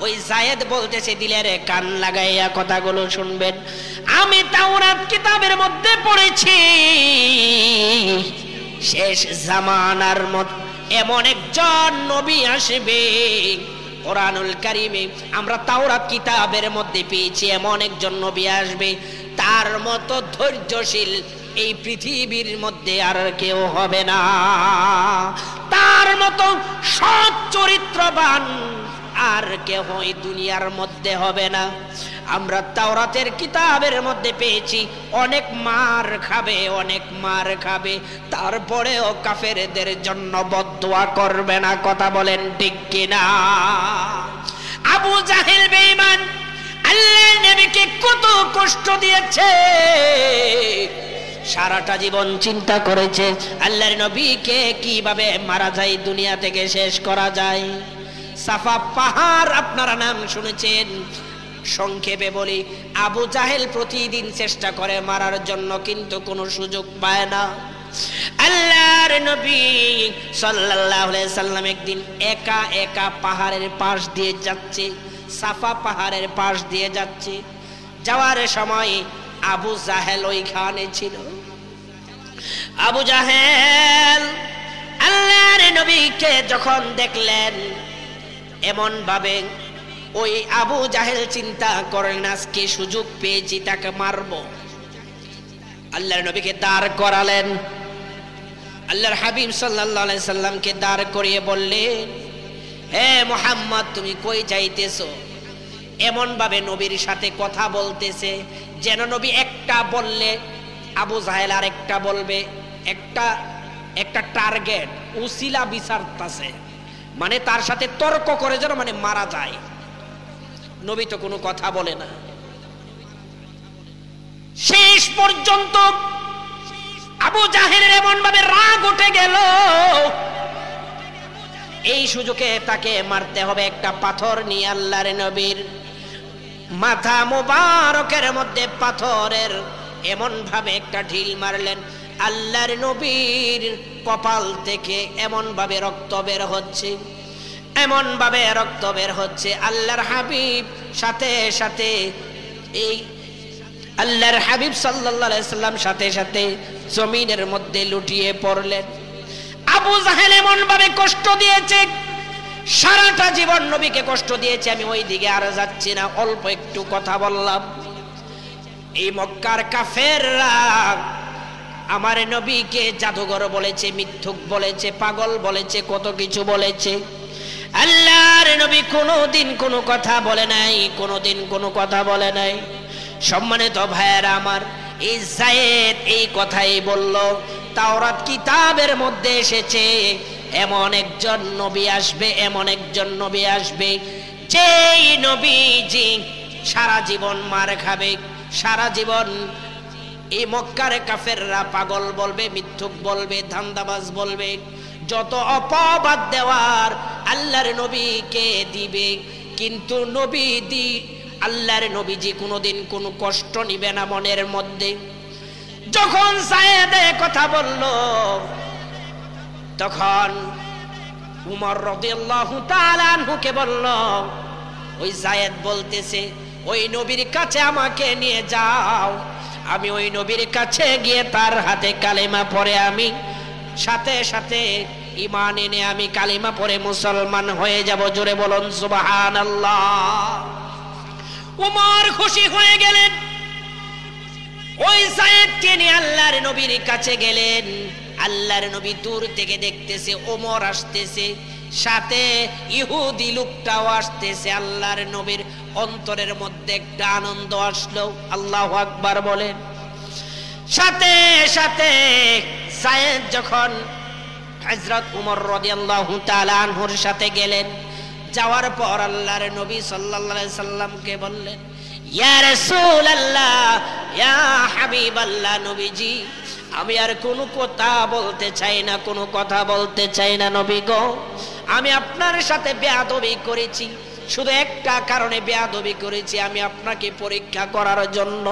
ওই যায়েদ বলতেছে, দিলের কান লাগাইয়া কথাগুলো শুনবেন। আমি তাওরাত কিতাবের মধ্যে পড়েছি শেষ জামানার মধ্যে এমন একজন নবী আসবে। কোরআনুল কারীমে আমরা তাওরাত কিতাবের মধ্যে পেয়েছি এমন একজন নবী আসবে, তার মতো ধৈর্যশীল এই পৃথিবীর মধ্যে আর কেউ হবে না, তার মতো সৎ চরিত্রবান আর কেউ এই দুনিয়ার মধ্যে হবে না। আমরা তাওরাতের কিতাবের মধ্যে পেয়েছি অনেক মার খাবে, অনেক মার খাবে, তারপরেও কাফেরদের জন্য বদদুয়া করবে না। কথা বলেন ঠিক কিনা? আবু জাহেল বেঈমান আল্লাহর নবীকে কত কষ্ট দিয়েছে, সারাটা জীবন চিন্তা করেছে আল্লাহর নবীকে কিভাবে মারা যায়, দুনিয়া থেকে শেষ করা যায়। সাফা পাহাড় আপনারা নাম শুনেছেন। সংক্ষেপে বলি, আবু জাহেল প্রতিদিন চেষ্টা করে মারার জন্য, কিন্তু কোনো সুযোগ পায় না। আল্লাহর নবী সাল্লাল্লাহু আলাইহি সাল্লাম একদিন একা একা পাহাড়ের পাশ দিয়ে যাচ্ছে, সাফা পাহাড়ের পাশ দিয়ে যাচ্ছে। যাওয়ার সময় আবু জাহেল ওইখানে ছিল। আবু জাহেল আল্লাহর নবীকে যখন দেখলেন, এমন ভাবে ওই আবু জাহেল চিন্তা করেন, আজকে সুযোগ পেয়েছি, তাকে মারবো। আল্লাহর নবীকে দাঁড় করালেন। আল্লাহর হাবিব সাল্লাল্লাহু আলাইহি সাল্লামকে দাঁড় করিয়ে বললেন, হে মুহাম্মদ, তুমি কই যাইতেছো? এমন ভাবে নবীর সাথে কথা বলতেছে যেন নবী একটা বললে আবু জাহেল আর একটা বলবে, একটা টার্গেট উসিলা বিচারতাছে, মানে তার সাথে তর্ক করে যেন মানে মারা যায়। নবী তো কোনো কথা বলে না। শেষ পর্যন্ত আবু জাহেলের এমন ভাবে রাগ উঠে গেল, এই সুযোগে তাকে মারতে হবে। একটা পাথর নিয়ে আল্লাহর নবীর মাথা মুবারকের মধ্যে পাথরের এমন ভাবে একটা ঢিল মারলেন, আল্লাহর নবীর কপাল থেকে এমন ভাবে রক্ত বের হচ্ছে, এমন ভাবে রক্ত বের হচ্ছে। আল্লাহর হাবিব সাথে সাথে এই আল্লাহর হাবিব সাল্লাল্লাহু আলাইহি সাল্লাম সাথে সাথে জমিনের মধ্যে লুটিয়ে পড়লেন। আবু জাহেল এমন ভাবে কষ্ট দিয়েছে, সারাটা জীবন নবীকে কষ্ট দিয়েছে। আমি ওই দিকে আর যাচ্ছি না, অল্প একটু কথা বললাম। এই মক্কার কাফেররা আমার নবীকে জাদুঘর বলেছে, মিথ্যুক বলেছে, পাগল বলেছে, কত কিছু বলেছে। আল্লাহর নবী কোনোদিন কোনো কথা বলে নাই, কোনোদিন কোনো কথা বলে নাই। সম্মানিত ভাইয়েরা আমার, এই যায়েদ এই কথাই বলল, তাওরাত কিতাবের মধ্যে এসেছে এমন একজন নবী আসবে, এমন একজন নবী আসবে যেই নবীজি সারা জীবন মার খাবে, সারা জীবন এই মক্কার কাফেররা পাগল বলবে, মিথ্যুক বলবে, ধান্দাবাজ বলবে, যত অপবাদ দেওয়ার আল্লাহর নবীকে দিবে। কিন্তু আল্লাহর নবীজি কোনোদিন কোনো কষ্ট নিবে না মনের মধ্যে। যখন যায়েদ কথা বলল, তখন উমর রাদিয়াল্লাহু তাআলা আনহুকে বলল, ওই যায়েদ বলতেছে ওই নবীর কাছে আমাকে নিয়ে যাও, আমি ওই নবীর কাছে গিয়ে তার হাতে কালেমা পড়ে আমি সাথে সাথে ঈমান এনে আমি কালেমা পড়ে মুসলমান হয়ে যাব। জোরে বলুন সুবহানাল্লাহ। উমর খুশি হয়ে গেলেন, ওই যায়েদকে নিয়ে আল্লাহর নবীর কাছে গেলেন। আল্লাহর নবী দূর থেকে দেখতেছে ওমর আসতেছে, সাথে ইহুদি লোকটাও আসতেছে। আল্লাহর নবীর অন্তরের মধ্যে একটা আনন্দ আসলো, আল্লাহু আকবার বলেন। সাথে সাথে যায়েদ যখন হযরত উমর রাদিয়াল্লাহু তাআলা আনহুর সাথে গেলেন, যাওয়ার পর আল্লাহর নবী সাল্লাল্লাহু আলাইহি সাল্লামকে বললেন, ইয়া রাসূলুল্লাহ, ইয়া হাবিবাল্লাহ, নবীজি আমি আর কোনো কথা বলতে চাই না, কোনো কথা বলতে চাই না নবী গো। আমি আপনার সাথে বেয়াদবি করেছি, শুধু একটা কারণে বেয়াদবি করেছি, আমি আপনাকে পরীক্ষা করার জন্য।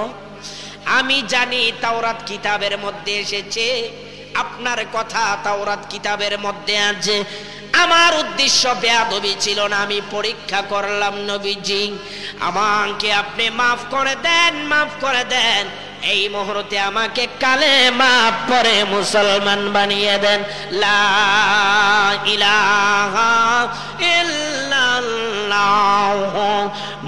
আমি জানি তাওরাত কিতাবের মধ্যে এসেছে, আপনার কথা তাওরাত কিতাবের মধ্যে আছে। আমার উদ্দেশ্য বেয়াদবি ছিল না, আমি পরীক্ষা করলাম নবীজি। আমাকে আপনি মাফ করে দেন, মাফ করে দেন। এই মুহূর্তে আমাকে কালেমা পড়ে মুসলমান বানিয়ে দেন। লা ইলাহা ইল্লাল্লাহ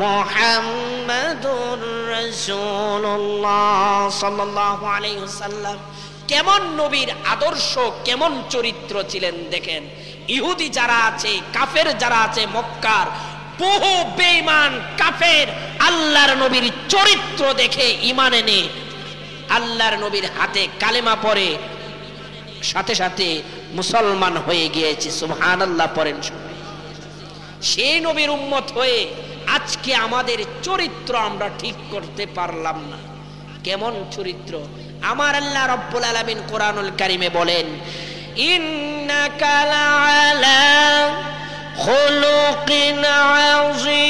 মুহাম্মাদুর রাসূলুল্লাহ সাল্লাল্লাহু আলাইহি ওয়াসাল্লাম। কেমন নবীর আদর্শ, কেমন চরিত্র ছিলেন দেখেন। ইহুদি যারা আছে, কাফের যারা আছে মক্কার, বহু বেঈমান কাফের আল্লাহর নবীর চরিত্র দেখে ঈমান এনে আল্লাহর নবীর হাতে কালেমা পড়ে সাথে সাথে মুসলমান হয়ে গিয়েছে। সুবহানাল্লাহ পড়েন। সেই নবীর উম্মত হয়ে আজকে আমাদের চরিত্র আমরা ঠিক করতে পারলাম না। কেমন চরিত্র! আমার আল্লাহ রাব্বুল আলামিন কোরআনুল কারীমে বলেন, ইন্নাকা লাআলা খুলুকিন আযীম।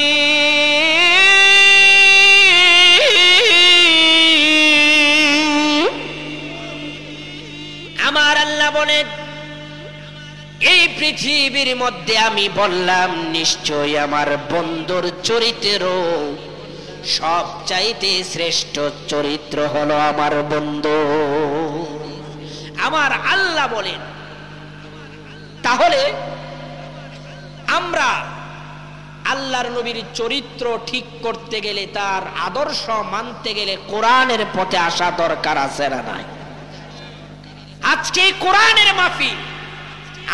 আমার আল্লাহ বলেন, এই পৃথিবীর মধ্যে আমি বললাম নিশ্চয় আমার বন্ধুর চরিত্র সবচাইতে শ্রেষ্ঠ চরিত্র হলো আমার বন্ধু। আমার আল্লাহ বলেন, তাহলে আমরা আল্লাহর নবীর চরিত্র ঠিক করতে গেলে, তার আদর্শ মানতে গেলে কোরআনের পথে আসা দরকার আছে না নাই? আজকে কোরআনের মাহফিল,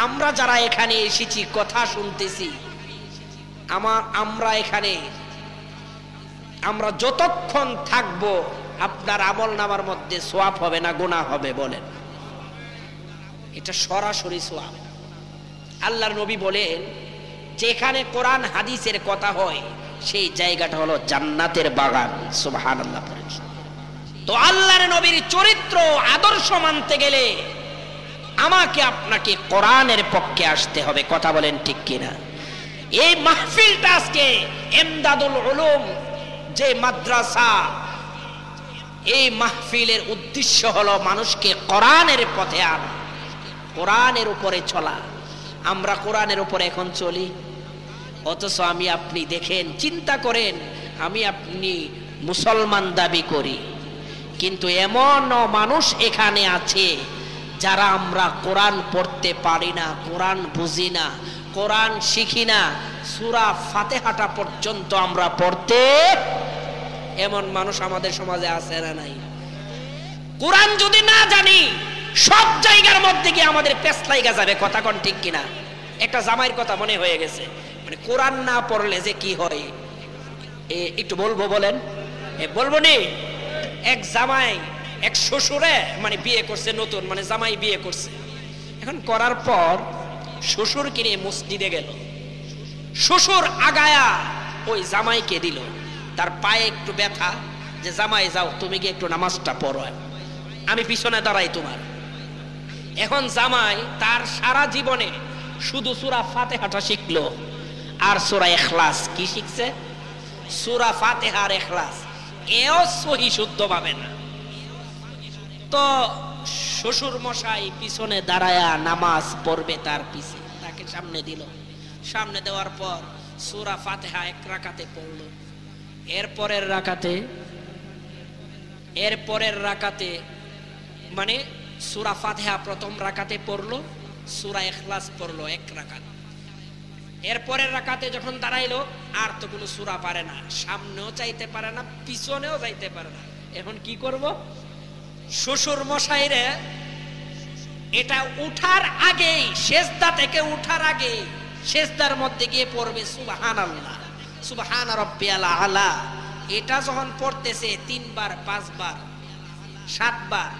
আমরা যারা এখানে এসেছি কথা শুনতেছি, আমরা এখানে আমরা যতক্ষণ থাকবো আপনার আমল নামার মধ্যে সওয়াব হবে না গুনাহ হবে? বলেন। এটা সরাসরি সওয়াব। আল্লাহর নবী বলেন, যেখানে কোরআন হাদিসের কথা হয় সেই জায়গাটা হলো জান্নাতের বাগান। সুবহানাল্লাহ। তো আল্লাহর নবীর চরিত্র আদর্শ মানতে গেলে আমাকে আপনাকে কোরআনের পক্ষে আসতে হবে। কথা বলেন ঠিক কিনা? এই মাহফিলটা আজকে ইমদাদুল উলুম যে মাদ্রাসা, এই মাহফিলের উদ্দেশ্য হলো মানুষকে কোরআনের পথে আনা, কোরআনের উপরে চলা। আমরা কোরআনের উপরে এখন চলি, অথচ আমি আপনি দেখেন, চিন্তা করেন, আমি আপনি মুসলমান দাবি করি, কিন্তু এমনও মানুষ এখানে আছে যারা আমরা কোরআন পড়তে পারি না, কোরআন বুঝি না, কোরআন শিখি না, সূরা ফাতিহাটা পর্যন্ত আমরা পড়তে, এমন মানুষ আমাদের সমাজে আছে না নাই? কোরআন যদি না জানি সব জায়গার মধ্যে গিয়ে আমাদের পেছ লাগা যাবে। কথা কোন ঠিক কিনা? একটা জামাইয়ের কথা মনে হয়ে গেছে, মানে কোরআন না পড়লে যে কি হয় একটু বলবো, বলেন? বলবো নি? এক জামাই এক শ্বশুরে মানে বিয়ে করছে নতুন, মানে জামাই বিয়ে করছে। এখন করার পর শ্বশুর কিনে মসজিদে গেল, শ্বশুর আগায়া ওই জামাইকে দিল, তার পায়ে একটু ব্যথা, যে জামাই যাও তুমি গিয়ে একটু নামাজটা পড়ো, আমি পিছনে দাঁড়াই তোমার। এখন জামাই তার সারা জীবনে শুধু সূরা ফাতিহাটা শিখলো আর সূরা ইখলাস। কি শিখছে? সূরা ফাতিহা আর ইখলাস, এও সহি শুদ্ধ পাবে না। তো শ্বশুর মশাই পিছনে দাঁড়ায়া নামাজ পড়বে, তার পিছে তাকে সামনে দিল, সামনে দেওয়ার পর সূরা ফাতিহা এক রাকাতে পড়লো, এরপরের রাকাতে মানে সূরা ফাতিহা প্রথম রাকাতে পড়লো, সূরা ইখলাস পড়লো এক রাকাত। এরপরের রাকাতে যখন দাঁড়াইলো আর তো কোনো সূরা পারে না, সামনেও চাইতে পারে না, পিছনেও যাইতে পারে না। এখন কি করব? শ্বশুর মশাইরে এটা উঠার আগেই, সেজদা থেকে উঠার আগেই সেজদার মধ্যে গিয়ে পড়বে সুবহানাল্লাহ, সুবহান রাব্বিয়াল আলা। এটা যখন পড়তেছে 3 বার 5 বার 7 বার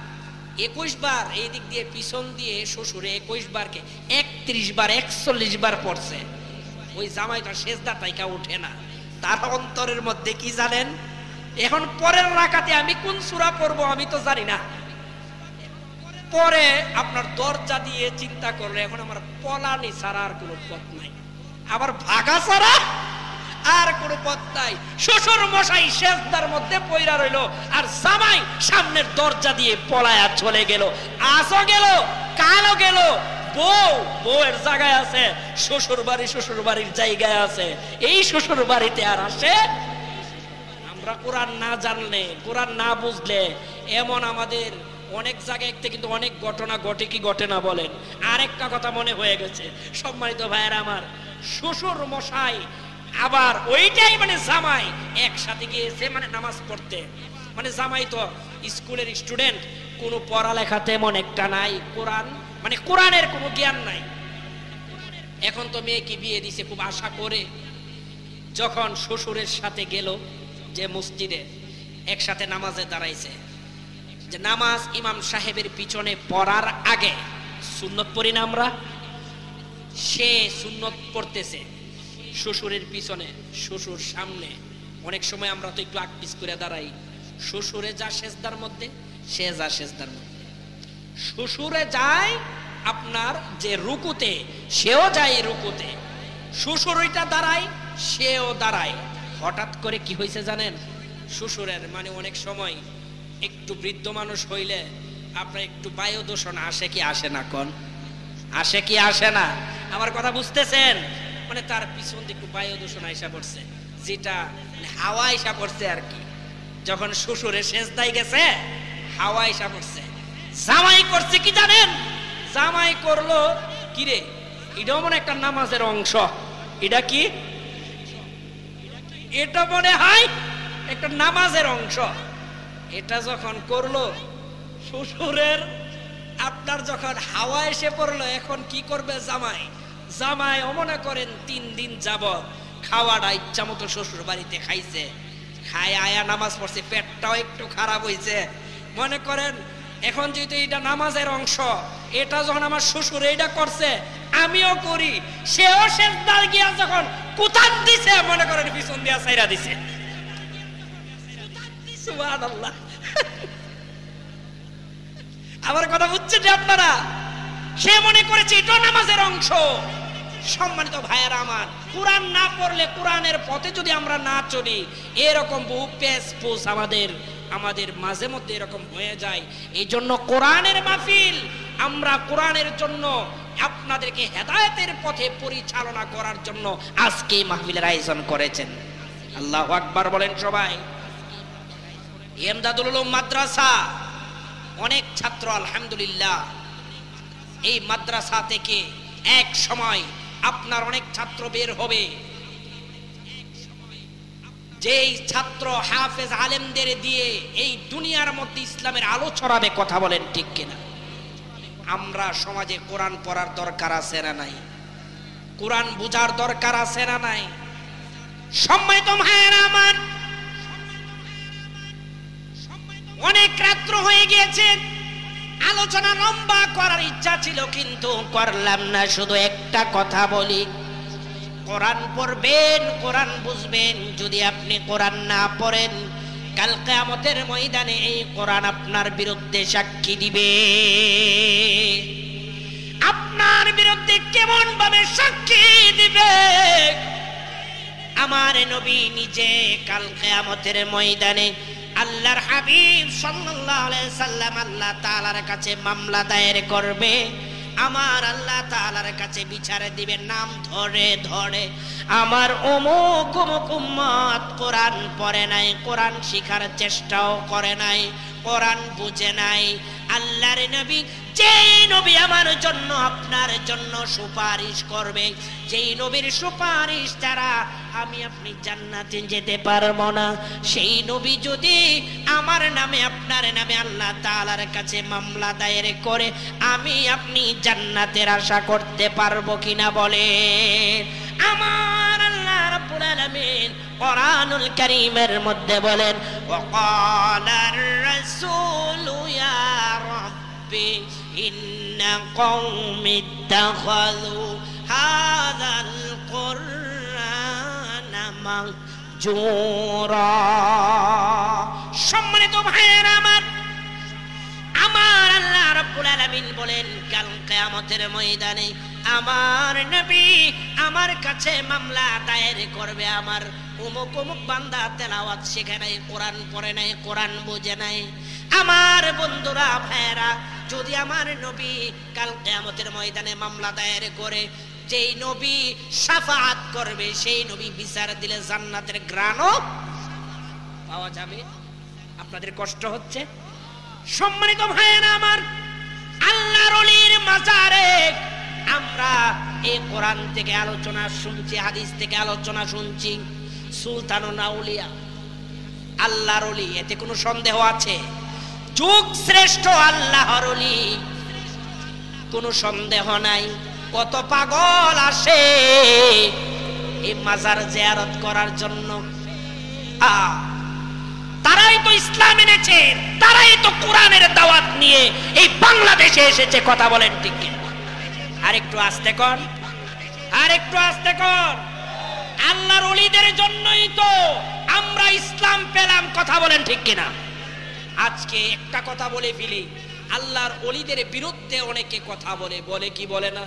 21 বার, এই দিক দিয়ে পিছন দিয়ে শ্বশুরে 21 বারকে 31 বার 41 বার পড়ছে, ওই জামাইটা সেজদা তাইকা উঠে না। তার অন্তরের মধ্যে কি জানেন? এখন পরের রাকাতে আমি কোন সূরা পড়বো আমি তো জানি না। পরে আপনার দরজা দিয়ে চিন্তা করলে এখন আমার পলানি ছাড়া আর কোনো পথ নাই, আবার ভাগা ছাড়া আর কোনো পথ নাই। শ্বশুর মশাই সেজদার মধ্যে পইরা রইল আর জামাই সামনের দরজা দিয়ে পলায়া চলে গেল। আজও গেল, কালও গেল, বউয়ের জায়গায় আছে, শ্বশুর বাড়ির জায়গায় আছে। এই শ্বশুর বাড়িতে আর আসে? আমরা কোরআন না জানলে, কোরআন না বুঝলে এমন আমাদের অনেক জায়গায় কিন্তু অনেক ঘটনা ঘটে। কি ঘটে না বলেন? আরেকটা কথা মনে হয়ে গেছে, সম্মানিত ভাইয়েরা আমার, শ্বশুর মশাই আবার ওইটাই মানে জামাই একসাথে গিয়েছে মানে নামাজ পড়তে। মানে জামাই তো স্কুলের স্টুডেন্ট, কোনো পড়ালেখা তেমন একটা নাই, কোরআন মানে কোরআনের কোনো জ্ঞান নাই। এখন তো মেয়েকে বিয়ে দিছে খুব আশা করে, যখন শ্বশুরের সাথে গেল যে মসজিদে একসাথে নামাজে দাঁড়াইছে, যে নামাজ ইমাম সাহেবের পিছনে পড়ার আগে সুন্নত পড়ি না আমরা, সে সুন্নত পড়তেছে শ্বশুরের পিছনে, শ্বশুর সামনে। অনেক সময় আমরা তো একটু আকপিস করে দাঁড়াই, শ্বশুরে যা সেজদার মধ্যে, সে যা সেজদার মধ্যে, শ্বশুরে যায় আপনার যে রুকুতে, সেও যায় রুকুতে, শ্বশুর ওইটা দাঁড়ায়, সেও দাঁড়ায়। হঠাৎ করে কি হয়েছে জানেন? শ্বশুরের মানে অনেক সময় একটু বৃদ্ধ মানুষ হইলে আপনার একটু বায়ু দূষণ আসে কি আসে না? কোন আসে কি আসে না? আমার কথা বুঝতেছেন? মানে তার পিছন দিয়ে একটু বায়ু দূষণ আইসা পড়ছে, যেটা হাওয়া আইসা পড়ছে আর কি। যখন শ্বশুরের সেজদায় গেছে, হাওয়া আইসা পড়ছে। জামাই করছে কি জানেন? জামাই করলো কি রে, এটাও মনে একটা নামাজের অংশ। এটা কি? এটা মনে হয় একটা নামাজের অংশ। এটা যখন করলো শ্বশুরের আপনার যখন হাওয়া এসে পড়লো, এখন কি করবে জামাই? জামাই মনে করেন 3 দিন যাবত খাওয়াটা ইচ্ছা মতো শ্বশুর বাড়িতে খাইছে, খায় আয়া নামাজ পড়ছে, পেটটাও একটু খারাপ হয়েছে। মনে করেন এখন যেহেতু এটা নামাজের অংশ, এটা যখন আমার শ্বশুর এইটা করছে, আমিও করি, সেও সেজদার গিয়া যখন কুতান দিছে, মনে করেন পিছন দিয়া ছাইরা দিছে। সুবহানাল্লাহ। আমার কথা বুঝছেন যে আপনারা? সে মনে করেছে এটা নামাজের অংশ। সম্মানিত ভাইয়েরা আমার, কোরআন না পড়লে, কোরআনের পথে যদি আমরা না চলি, এরকম বহু পেশ আমাদের মাঝে মধ্যে এরকম হয়ে যায়। এই জন্য কোরআনের মাহফিল, আমরা কোরআনের জন্য আপনাদেরকে হেদায়েতের পথে পরিচালনা করার জন্য আজকে এই মাহফিলের আয়োজন করেছেন। আল্লাহু আকবার বলেন সবাই। ইমদাদুল উলুম মাদ্রাসা, অনেক ছাত্র আলহামদুলিল্লাহ, এই মাদ্রাসা থেকে এক সময় আপনার অনেক ছাত্র বের হবে, যেই ছাত্র হাফেজ আলেমদের দিয়ে এই দুনিয়ার মধ্যে ইসলামের আলো ছড়াবে। কথা বলেন ঠিক কিনা? আমরা সমাজে কোরআন পড়ার দরকার আছে না নাই? কোরআন বুঝার দরকার আছে না নাই? সম্মানিত ভাইয়েরা আমার, অনেক রাত্র হয়ে গিয়েছে, আলোচনা লম্বা করার ইচ্ছা ছিল কিন্তু করলাম না। শুধু একটা কথা বলি, কোরআন পড়বেন, কোরআন বুঝবেন। যদি আপনি কোরআন না পড়েন, কাল কিয়ামতের ময়দানে এই কোরআন আপনার বিরুদ্ধে সাক্ষী দিবে। আপনার বিরুদ্ধে কেমন ভাবে সাক্ষী দিবে? আমার নবী নিজে কাল কিয়ামতের ময়দানে আল্লাহর হাবিব সাল্লাল্লাহু আলাইহি সাল্লাম আল্লাহ তাআলার কাছে মামলা দায়ের করবে। আমার আল্লাহ তাআলার কাছে বিচার দিবে নাম ধরে ধরে। আমার অমুক অমুক উম্মত কোরআন পড়ে নাই, কোরআন শিখার চেষ্টাও করে নাই, কোরআন বুঝে নাই। আল্লাহর নবী, যেই নবী আমার জন্য আপনার জন্য সুপারিশ করবে, যেই নবীর সুপারিশ ছাড়া আমি আপনি জান্নাতে যেতে পারবো না, সেই নবী যদি আমার নামে আপনার নামে আল্লাহ তাআলার কাছে মামলা দায়ের করে, আমি আপনি জান্নাতের আশা করতে পারবো কিনা বলেন? আমার আল্লাহ রাব্বুল আলামিন কোরআনুল কারীমের মধ্যে বলেন, ওয়াকালার রাসূলু ইয়া রাব্বি ইন্না কওমি ইত্তাখাযু হাযাল কুরআনা মাহজুরা। সম্মানিত ভাইয়েরা আমার, আমার আল্লাহ রাব্বুল আলামিন বলেন, কাল কিয়ামতের ময়দানে আমার নবী আমার কাছে মামলা দায়ের করবে। আমার অমুক অমুক বান্দা তেলাওয়াত শিখে নাই, কোরআন পড়ে নাই, কোরআন বুঝে নাই। আমার বন্ধুরা ভাইয়েরা, যদি আমার নবী কাল কিয়ামতের ময়দানে মামলা দায়ের করে, যেই নবী শাফাআত করবে, সেই নবী বিচার দিলে জান্নাতের ঘ্রাণও পাওয়া যাবে। আপনাদের কষ্ট হচ্ছে? সম্মানিত ভাইয়েরা আমার, আল্লাহর ওলির মাজারে আমরা এই কোরআন থেকে আলোচনা শুনছি, হাদিস থেকে আলোচনা শুনছি। সুলতানুল আউলিয়া আল্লাহর ওলি, এতে কোনো সন্দেহ আছে? যুগ শ্রেষ্ঠ আল্লাহর ওলি, কোনো সন্দেহ নাই। কত পাগল আসে এই মাজার জিয়ারত করার জন্য। তারাই তো ইসলাম এনেছে, তারাই তো কোরআনের দাওয়াত নিয়ে এই বাংলাদেশে এসেছে। কথা বলেন ঠিক কি? আর একটু আস্তে কর, আর একটু আস্তে কর। আল্লাহর ওলিদের জন্যই তো আমরা ইসলাম পেলাম। কথা বলেন ঠিক কিনা? আজকে একটা কথা বলে ফেলি, আল্লাহর ওলিদের বিরুদ্ধে অনেকে কথা বলে, বলে কি বলে না?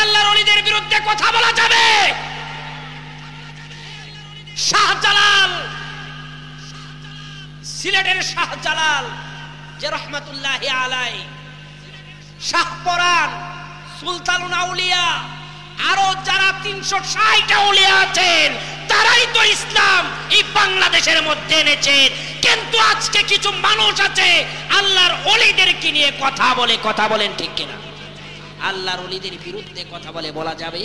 আল্লাহর ওলিদের বিরুদ্ধে কথা বলা যাবে? শাহজালাল, সিলেটের শাহজালাল যে রহমাতুল্লাহি আলাই, শাহপরান, সুলতানুল আউলিয়া, আরো যারা 360 আউলিয়া আছেন, তারাই তো ইসলাম এই বাংলাদেশের মধ্যে এনেছেন। কিন্তু আজকে কিছু মানুষ আছে আল্লাহর ওলিদেরকে নিয়ে কথা বলে। কথা বলেন ঠিক কিনা? আল্লাহর ওলিদের বিরুদ্ধে কথা বলে, বলা যাবে?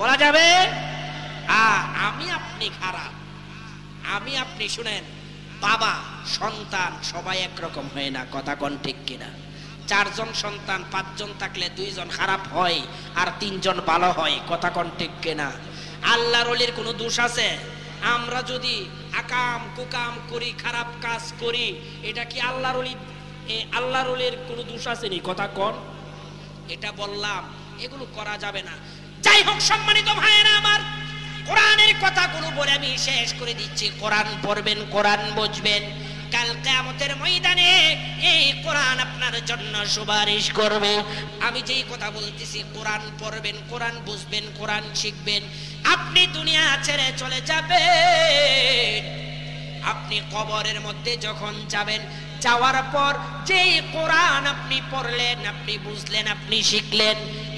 বলা যাবে? আমি আপনি খারাপ, আমি আপনি শুনেন, বাবা সন্তান সবাই একরকম হয় না। কথা কোন ঠিক কিনা? 4 জন সন্তান 5 জন থাকলে 2 জন খারাপ হয় আর 3 জন ভালো হয়। কথা কোন ঠিক কিনা? আল্লাহর ওলির কোনো দোষ আছে? আমরা যদি আকাম কুকাম করি, খারাপ কাজ করি, এটা কি আল্লাহর ওলির কোনো দোষ আছে নি? কথা কোন? এটা বললাম, এগুলো করা যাবে না। যাই হোক সম্মানিত ভাইয়েরা আমার, কোরআনের কথাগুলো বলে আমি শেষ করে দিচ্ছি। কোরআন পড়বেন, কোরআন বুঝবেন। কাল কিয়ামতের ময়দানে এই কোরআন আপনার জন্য সুপারিশ করবে। আমি যেই কথা বলতেছি, কোরআন পড়বেন, কোরআন বুঝবেন, কোরআন শিখবেন, আপনি দুনিয়া ছেড়ে চলে যাবেন। আপনি কবরের মধ্যে যখন যাবেন, যাওয়ার পর যেই কোরআন আপনি পড়লেন, আপনি বুঝলেন, আপনি শিখলেন,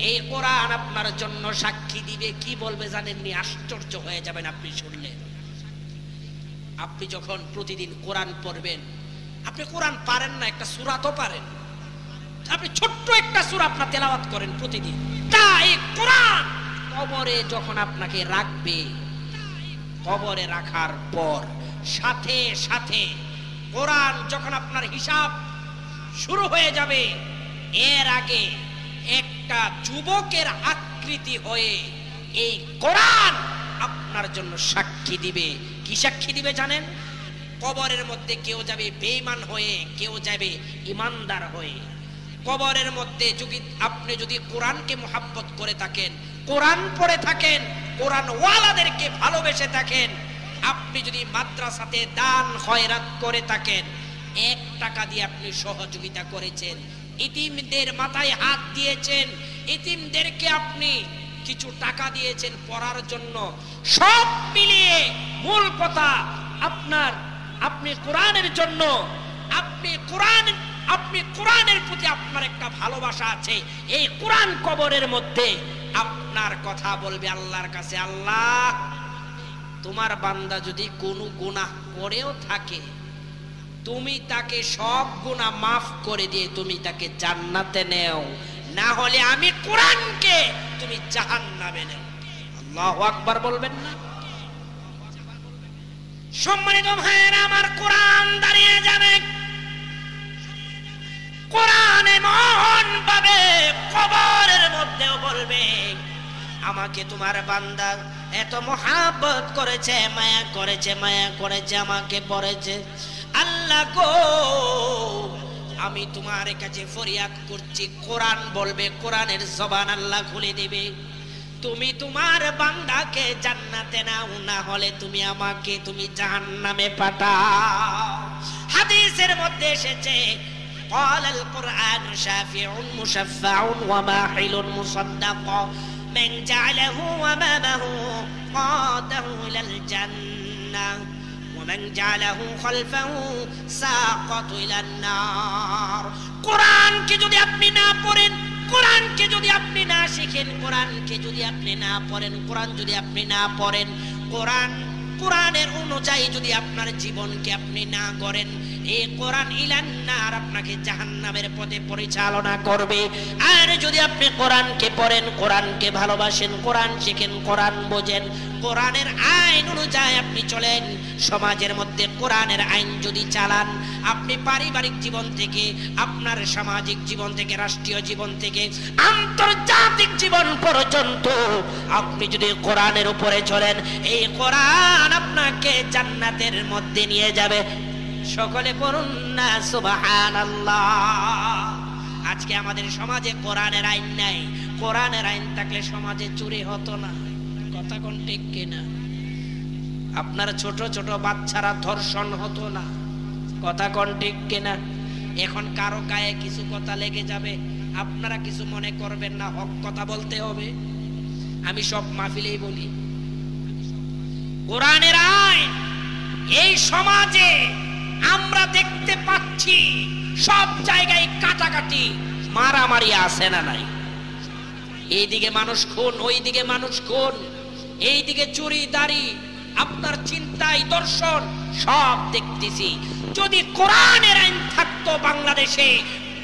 এই কোরআন আপনার জন্য সাক্ষী দিবে। কি বলবে জানেননি? আশ্চর্য হয়ে যাবেন আপনি শুনলে। আপনি যখন প্রতিদিন কোরআন পড়বেন, আপনি কোরআন পারেন না, একটা সূরা তো পারেন, আপনি ছোট্ট একটা সূরা আপনার তেলাওয়াত করেন প্রতিদিন, তাই কোরআন কবরে যখন আপনাকে রাখবে, কবরে রাখার পর সাথে সাথে কোরআন যখন আপনার হিসাব শুরু হয়ে যাবে, এর আগে একটা যুবকের আকৃতি হয়ে এই কোরআন আপনার জন্য সাক্ষী দিবে। কি সাক্ষী দিবে জানেন? কবরের মধ্যে কেউ যাবে বেঈমান হয়ে, কেউ যাবে ইমানদার হয়ে। কবরের মধ্যে আপনি যদি কোরআনকে মুহাব্বত করে থাকেন, কোরআন পড়ে থাকেন, কোরআন ওয়ালাদেরকে ভালোবেসে থাকেন, আপনি যদি মাদ্রাসাতে দান খয়রাত করে থাকেন, 1 টাকা দিয়ে আপনি সহযোগিতা করেছেন, ইতিমদের মাথায় হাত দিয়েছেন, ইতিমদেরকে আপনি কিছু টাকা দিয়েছেন পড়ার জন্য, সব মিলিয়ে মূল কথা আপনি কোরআনের জন্য, আপনি কোরআনের প্রতি আপনার একটা ভালোবাসা আছে। এই কোরআন কবরের মধ্যে আপনার কথা বলবে আল্লাহর কাছে, আল্লাহ তোমার বান্দা যদি কোনো গুনাহ করেও থাকে, তুমি তাকে সব গুনাহ মাফ করে দিয়ে তুমি তাকে জান্নাতে নেও, না হলে আমি কোরআনকে তুমি জাহান্নামে নেও। আল্লাহু আকবার বলবেন না? সম্মানিত ভাইয়েরা আমার, কোরআন দাঁড়িয়ে যাবে, কোরআন এমন ভাবে কবরের মধ্যেও বলবে, আমাকে তোমার বান্দা এত মহাব্বত করেছে, মায়া করেছে, আমাকে পড়েছে, আল্লাহ গো আমি তোমার কাছে ফরিয়াদ করছি। কোরআন বলবে, কোরআনের জবান আল্লাহ খুলে দিবে, তুমি তোমার বান্দাকে জান্নাতে নাও, না হলে তুমি আমাকে তুমি জাহান্নামে পাঠাও। হাদিসের মধ্যে এসেছে, قال القرآن شافع مشفع وماحل مصدق من جعله أمامه قاده إلى الجنة ومن جعله خلفه ساقط إلى النار। কোরআনকে যদি আপনি না পড়েন, কোরআনকে যদি আপনি না শিখেন, কোরআনকে যদি আপনি না পড়েন, কোরআন যদি আপনি না পড়েন, কোরআনের অনুযায়ী যদি আপনার জীবনকে আপনি না গড়েন, এই কোরআন ইলান্নার আপনাকে জাহান্নামের পথে পরিচালনা করবে। আর যদি আপনি কোরআনকে পড়েন, কোরআনকে ভালোবাসেন, কোরআন শিখেন, কোরআন বোঝেন, কোরআনের আইন অনুযায়ী আপনি চলেন, সমাজের মধ্যে কোরআনের আইন যদি চালান, আপনি পারিবারিক জীবন থেকে, আপনার সামাজিক জীবন থেকে, রাষ্ট্রীয় জীবন থেকে, আন্তর্জাতিক জীবন পর্যন্ত আপনি যদি কোরআনের উপরে চলেন, এই কোরআন আপনাকে জান্নাতের মধ্যে নিয়ে যাবে। সকলে পড়ুন না সুবহানাল্লাহ। আজকে আমাদের সমাজে কোরআনের আইন নাই। কোরআনের আইন থাকলে সমাজে চুরি হতো না। কথা কোন ঠিক কিনা? আপনার ছোট ছোট বাচ্চারা ধর্ষণ হতো না। কথা কোন ঠিক কিনা? এখন কারো গায়ে কিছু কথা লেগে যাবে, আপনারা কিছু মনে করবেন না, হক কথা বলতে হবে। আমি সব মাহফিলেই বলি, কোরআনের আইন এই সমাজে আমরা দেখতে পাচ্ছি সব জায়গায় কাটাকাটি, মারামারি আছে না নাই? এইদিকে মানুষ খুন, ওইদিকে মানুষ খুন, এইদিকে চুরি দাড়ি, আপনার চিন্তায় দর্শন সব দেখতেছি। যদি কোরআনের আইন থাকতো বাংলাদেশে,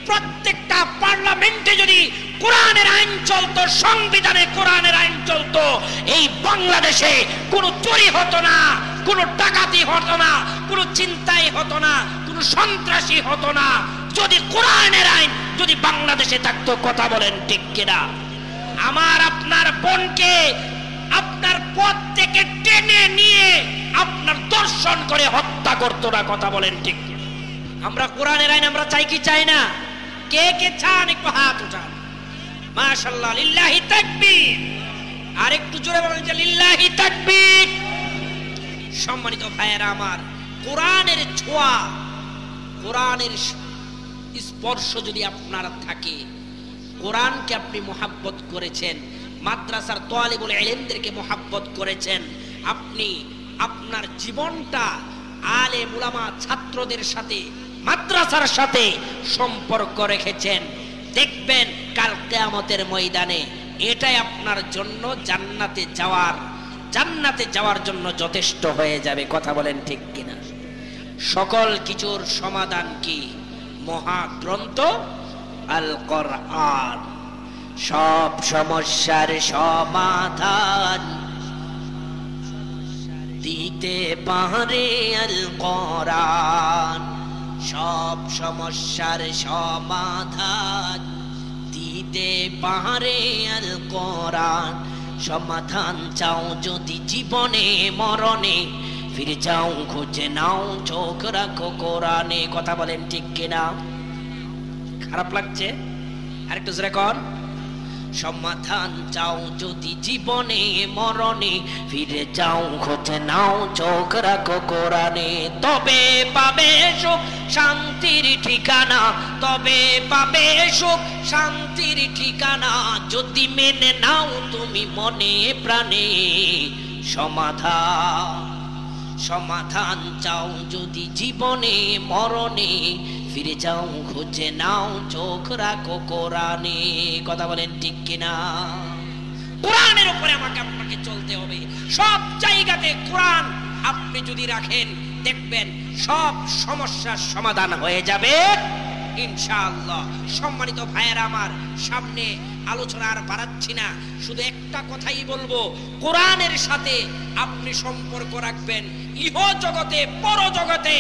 প্রত্যেকটা পার্লামেন্টে যদি কোরআনের আইন চলতো, সংবিধানে কোরআনের আইন চলতো, এই বাংলাদেশে কোনো চুরি হতো না, কোনো ডাকাতি হতো না, কোনো চিন্তাই হতো না, কোনো সন্ত্রাসী হতো না। যদি কোরআনের আইন যদি বাংলাদেশে থাকতো, কথা বলেন ঠিক কিনা? আমার আপনার বোনকে আপনার পথ থেকে টেনে নিয়ে আপনার দর্শন করে হত্যা করতো না, কথা বলেন ঠিক কিনা? আমরা কোরআনের আইন আমরা চাই কি চাই না? কে কে চান একটু হাত উঠান। মাশাআল্লাহ, লিল্লাহি তাকবীর। আর একটু জোরে বলেন যে লিল্লাহি তাকবীর। সম্মানিত ভাইয়েরা আমার, কোরআনের ছোঁয়া কোরআনের স্পর্শ যদি আপনার থাকে, কোরআনকে আপনি মোহাব্বত করেছেন, মাদ্রাসার তালিবুল ইলমদেরকে মোহাব্বত করেছেন, আপনি আপনার জীবনটা আলেম উলামা ছাত্রদের সাথে মাদ্রাসার সাথে সম্পর্ক রেখেছেন, দেখবেন কাল কিয়ামতের ময়দানে এটাই আপনার জন্য জান্নাতে যাওয়ার জন্য যথেষ্ট হয়ে যাবে। কথা বলেন ঠিক কিনা? সকল কিছুর সমাধান কি? মহাগ্রন্থ আল কোরআন। সব সমস্যার সমাধান দিতে পারে আল কোরআন। সব সমস্যার সমাধান দিতে পারে আল কোরআন। সমাধান চাও যদি জীবনে মরণে, ফিরে যাও খুঁজে নাও, চোখ রাখো কোরআনে। কথা বলেন ঠিক কিনা? খারাপ লাগছে? আরেকটু জোরে কর। সমাধান চাও যদি জীবনে মরণে, ফিরে যাও খুঁজে নাও, চোখ রাখো কোরআনে। তবে পাবে সুখ শান্তির ঠিকানা, তবে পাবে সুখ শান্তির ঠিকানা, যদি মেনে নাও তুমি মনে প্রাণে সমাধান চাও যদি জীবনে মরণে, ফিরে যাও খুঁজে নাও, চোখ রাখো কোরআনে। কথা বলেন ঠিক কিনা? কোরআনের উপরে আমাকে আপনাকে চলতে হবে। সব জায়গাতে কোরআন আপনি যদি রাখেন, দেখবেন সব সমস্যার সমাধান হয়ে যাবে ইনশাআল্লাহ। সম্মানিত ভাইয়েরা আমার, সামনে আলোচনা আর বাড়াচ্ছি না, শুধু একটা কথাই বলবো, কোরআনের সাথে আপনি সম্পর্ক রাখবেন ইহ জগতে পর জগতে।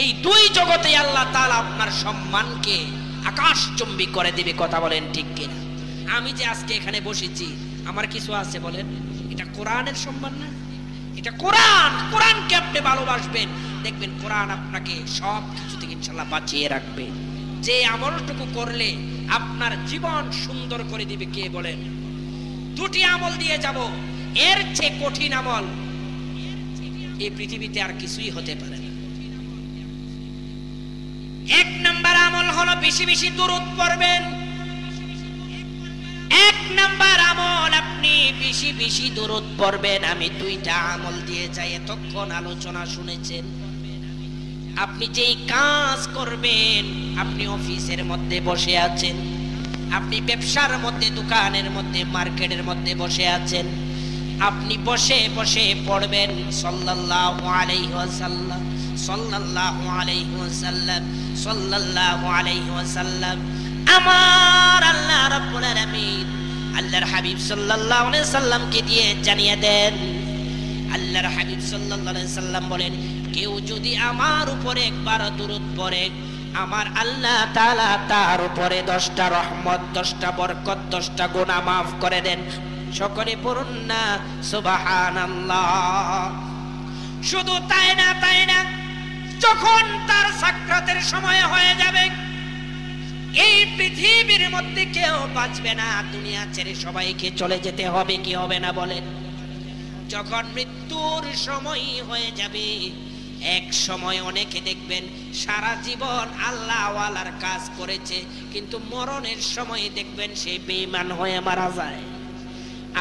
এই দুই জগতে আল্লাহ তাআলা আপনার সম্মানকে আকাশচুম্বী করে দিবে। কথা বলেন ঠিক কিনা? আমি যে আজকে এখানে বসেছি, আমার কিছু আছে বলেন? এটা কোরআনের সম্মান না? এটা কোরআনকে আপনি ভালোবাসবেন, দেখবেন কোরআন আপনাকে সব কিছু থেকে ইনশাআল্লাহ বাঁচিয়ে রাখবে। যে আমলটুকু করলে আপনার জীবন সুন্দর করে দিবে, কে বলেন? দুটি আমল দিয়ে যাব, এর চেয়ে কঠিন আমল এই পৃথিবীতে আর কিছুই হতে পারে না। এক নাম্বার আমল হলো বেশি বেশি দরুদ পড়বেন। এক নাম্বার আমল, আপনি বেশি বেশি দরুদ পড়বেন। আমি দুইটা আমল দিয়ে যাই, এতক্ষণ আলোচনা শুনেছেন। আপনি যেই কাজ করবেন, আপনি অফিসের মধ্যে বসে আছেন, আপনি ব্যবসার মধ্যে, দোকানের মধ্যে, মার্কেটের মধ্যে বসে আছেন, আপনি বসে বসে পড়বেন সাল্লাল্লাহু আলাইহি ওয়াসাল্লাম, সাল্লাল্লাহু আলাইহি ওয়াসাল্লাম, সাল্লাল্লাহু আলাইহি ওয়াসাল্লাম। আমার আল্লাহ রাব্বুল আলামিন আল্লাহর হাবিব সাল্লাল্লাহু আলাইহি সাল্লামকে দিয়ে জানিয়ে দেন। আল্লাহর হাবিব সাল্লাল্লাহু আলাইহি সাল্লাম বলেন, কেউ যদি আমার উপরে একবার দরুদ পড়ে, আমার আল্লাহ তাআলা তার উপরে 10টা রহমত, 10টা বরকত, 10টা গুনাহ maaf করে দেন। সকলে পড়ুন না সুবহানাল্লাহ। শুধু তাই না, যখন তার সাকরাতের সময় হয়ে যাবে, এই পৃথিবীর মধ্যে কেউ বাঁচবে না, দুনিয়া ছেড়ে সবাইকে চলে যেতে হবে, কি হবে না বলেন? যখন মৃত্যুর সময় হয়ে যাবে, এক সময় অনেকে দেখবেন সারা জীবন আল্লাহ ওয়ালার কাজ করেছে, কিন্তু মরণের সময় দেখবেন সে বেঈমান হয়ে মারা যায়।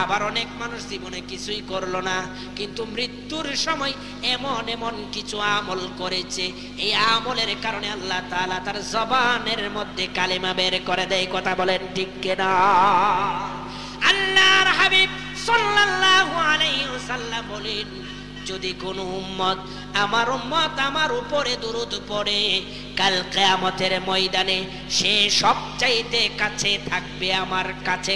আবার অনেক মানুষ জীবনে কিছুই করলো না, কিন্তু মৃত্যুর সময় এমন এমন কিছু আমল করেছে, এই আমলের কারণে আল্লাহ তাআলা তার জবানের মধ্যে কালেমা বের করে দেয়। কথা বলেন ঠিক কিনা? আল্লাহর হাবিব সাল্লাল্লাহু আলাইহি ওয়াসাল্লাম বলেন, যদি কোন উম্মত আমার উপরে দরুদ পড়ে, কাল কিয়ামতের ময়দানে সে সবচাইতে কাছে থাকবে, আমার কাছে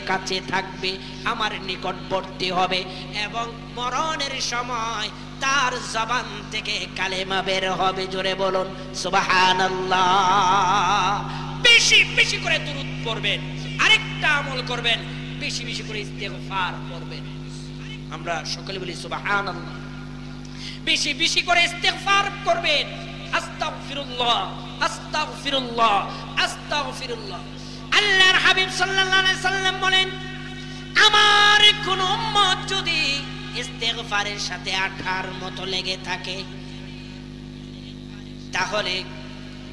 থাকবে, আমার নিকটবর্তী হবে, এবং মরণের সময় তার জবান থেকে কালেমা বের হবে। জোরে বলুন সুবহানাল্লাহ। বেশি বেশি করে দরুদ পড়বেন। আরেকটা আমল করবেন, বেশি বেশি করে ইস্তেগফার করবেন। আমরা সকলে বলি সুবহানাল্লাহ। বেশি বেশি করে ইস্তেগফার করবেন। আস্তাগফিরুল্লাহ, আস্তাগফিরুল্লাহ, আস্তাগফিরুল্লাহ। আল্লাহর হাবিব সাল্লাল্লাহু আলাইহি সাল্লাম বলেন, আমার কোন উম্মত যদি ইস্তেগফারের সাথে আঠার মতো লেগে থাকে, তাহলে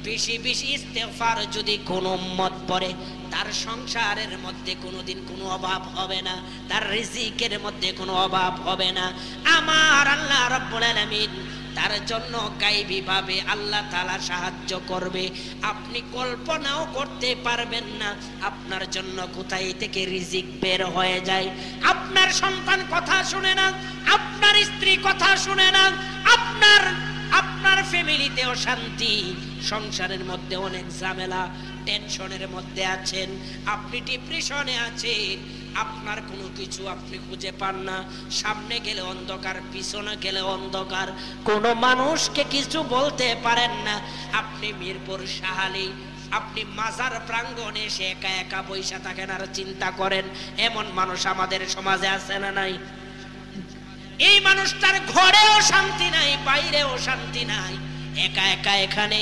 বেশি বেশি ইস্তেগফার যদি কোন উম্মত পড়ে, তার সংসারের মধ্যে কোনোদিন কোনো অভাব হবে না, তার রিজিকের মধ্যে কোনো অভাব হবে না। আমার আল্লাহ রাব্বুল আলামিন তার জন্য গায়বী ভাবে আল্লাহ তাআলা সাহায্য করবে। আপনি কল্পনাও করতে পারবেন না আপনার জন্য কোথায় থেকে রিজিক বের হয়ে যায়। আপনার সন্তান কথা শুনে না, আপনার স্ত্রী কথা শুনে না, আপনার ফ্যামিলিতে অশান্তি, সংসারের মধ্যে অনেক ঝামেলা, টেনশনের মধ্যে আছেন, আপনি ডিপ্রেশনে আছেন, আপনার কোনো কিছু আপনি খুঁজে পান না, সামনে গেলে অন্ধকার, পিছনে গেলে অন্ধকার, কোনো মানুষকে কিছু বলতে পারেন না, আপনি মিরপুর শাহালি, আপনি মাজার প্রাঙ্গণে এসে একা একা বৈশা থাকেন আর চিন্তা করেন। এমন মানুষ আমাদের সমাজে আছে না নাই? এই মানুষটার ঘরেও শান্তি নাই, বাইরেও শান্তি নাই, একা একা এখানে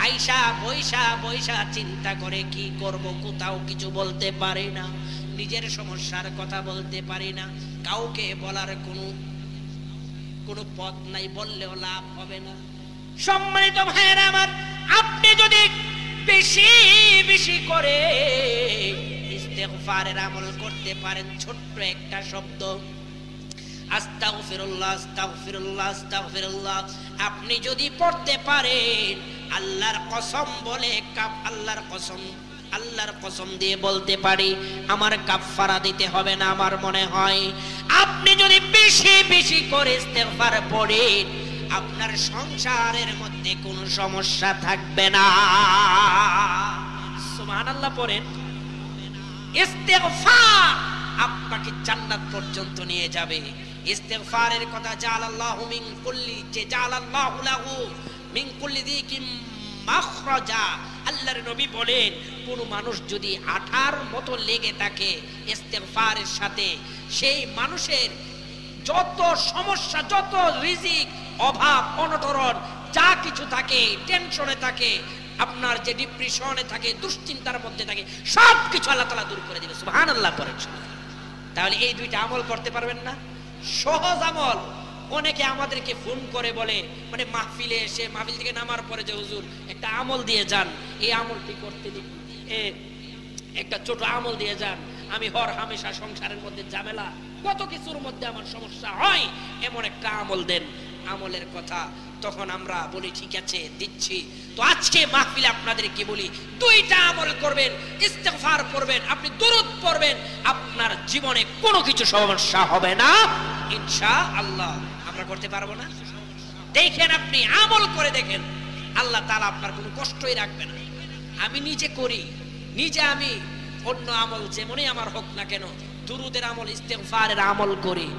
আইসা বৈশা বৈশা চিন্তা করে কি করব, কোথাও কিছু বলতে পারি না, নিজের সমস্যার কথা বলতে পারি না, কাউকে বলার কোনো পথ নাই, বললেও লাভ হবে না। সম্মানিত ভাইয়েরা আমার, আপনি যদি বেশি বেশি করে ইস্তেগফারের আমল করতে পারেন, ছোট্ট একটা শব্দ আস্তাগফিরুল্লাহ আস্তাগফিরুল্লাহ আস্তাগফিরুল্লাহ আপনি যদি পড়তে পারেন, আল্লাহর কসম বলে, আল্লাহর কসম দিয়ে বলতে পারি, আমার কাফারা দিতে হবে না। আমার মনে হয় আপনি যদি বেশি বেশি করে ইস্তেগফার পড়েন, আপনার সংসারের মধ্যে কোনো সমস্যা থাকবে না। সুবহানাল্লাহ পড়েন। ইস্তেগফার আপনাকে জান্নাত পর্যন্ত নিয়ে যাবে। ইস্তেগফারের কথা জাআলাল্লাহু মিন কুল্লি, যে জাআলাল্লাহু লাহু মিন কুল্লি যিকিম মাখরাজা। আল্লাহর নবী বলেন, কোন মানুষ যদি আঠার মতো লেগে থাকে ইস্তেগফারের সাথে, সেই মানুষের যত সমস্যা, যত রিজিক, অভাব, অনটন যা কিছু থাকে, টেনশনে থাকে, আপনার যে ডিপ্রেশনে থাকে, দুশ্চিন্তার মধ্যে থাকে, সব কিছু আল্লাহ তাআলা দূর করে দিবে। সুবহানাল্লাহ পড়েন। তাহলে এই দুইটা আমল করতে পারবেন না? সহজ আমল। অনেকে আমাদেরকে ফোন করে বলে, মানে মাহফিলে এসে, মাহফিল থেকে নামার পরে, যে হুজুর একটা আমল দিয়ে যান, এই আমলটি করতে দিন, একটা ছোট আমল দিয়ে যান, আমি হর হামেশা সংসারের মধ্যে ঝামেলা, কত কিছুর মধ্যে আমার সমস্যা হয়, এমন একটা আমল দেন। আমলের কথা তখন আমরা বলি ঠিক আছে দিচ্ছি। তো আজকে মাহফিলে আপনাদেরকে বলি, দুইটা আমল করবেন, ইস্তেগফার পড়বেন, আপনি দুরূদ পড়বেন, আপনার জীবনে কোনো কিছু সমস্যা হবে না ইনশাআল্লাহ। আমরা করতে পারবো না? দেখেন, আপনি আমল করে দেখেন, আল্লাহ তাআলা আপনার কোনো কষ্টই রাখবে না। আমি নিজে করি, নিজে আমি অন্য আমল যেমনই আমার হোক না কেন, দুরূদের আমল, ইস্তেগফারের আমল করি।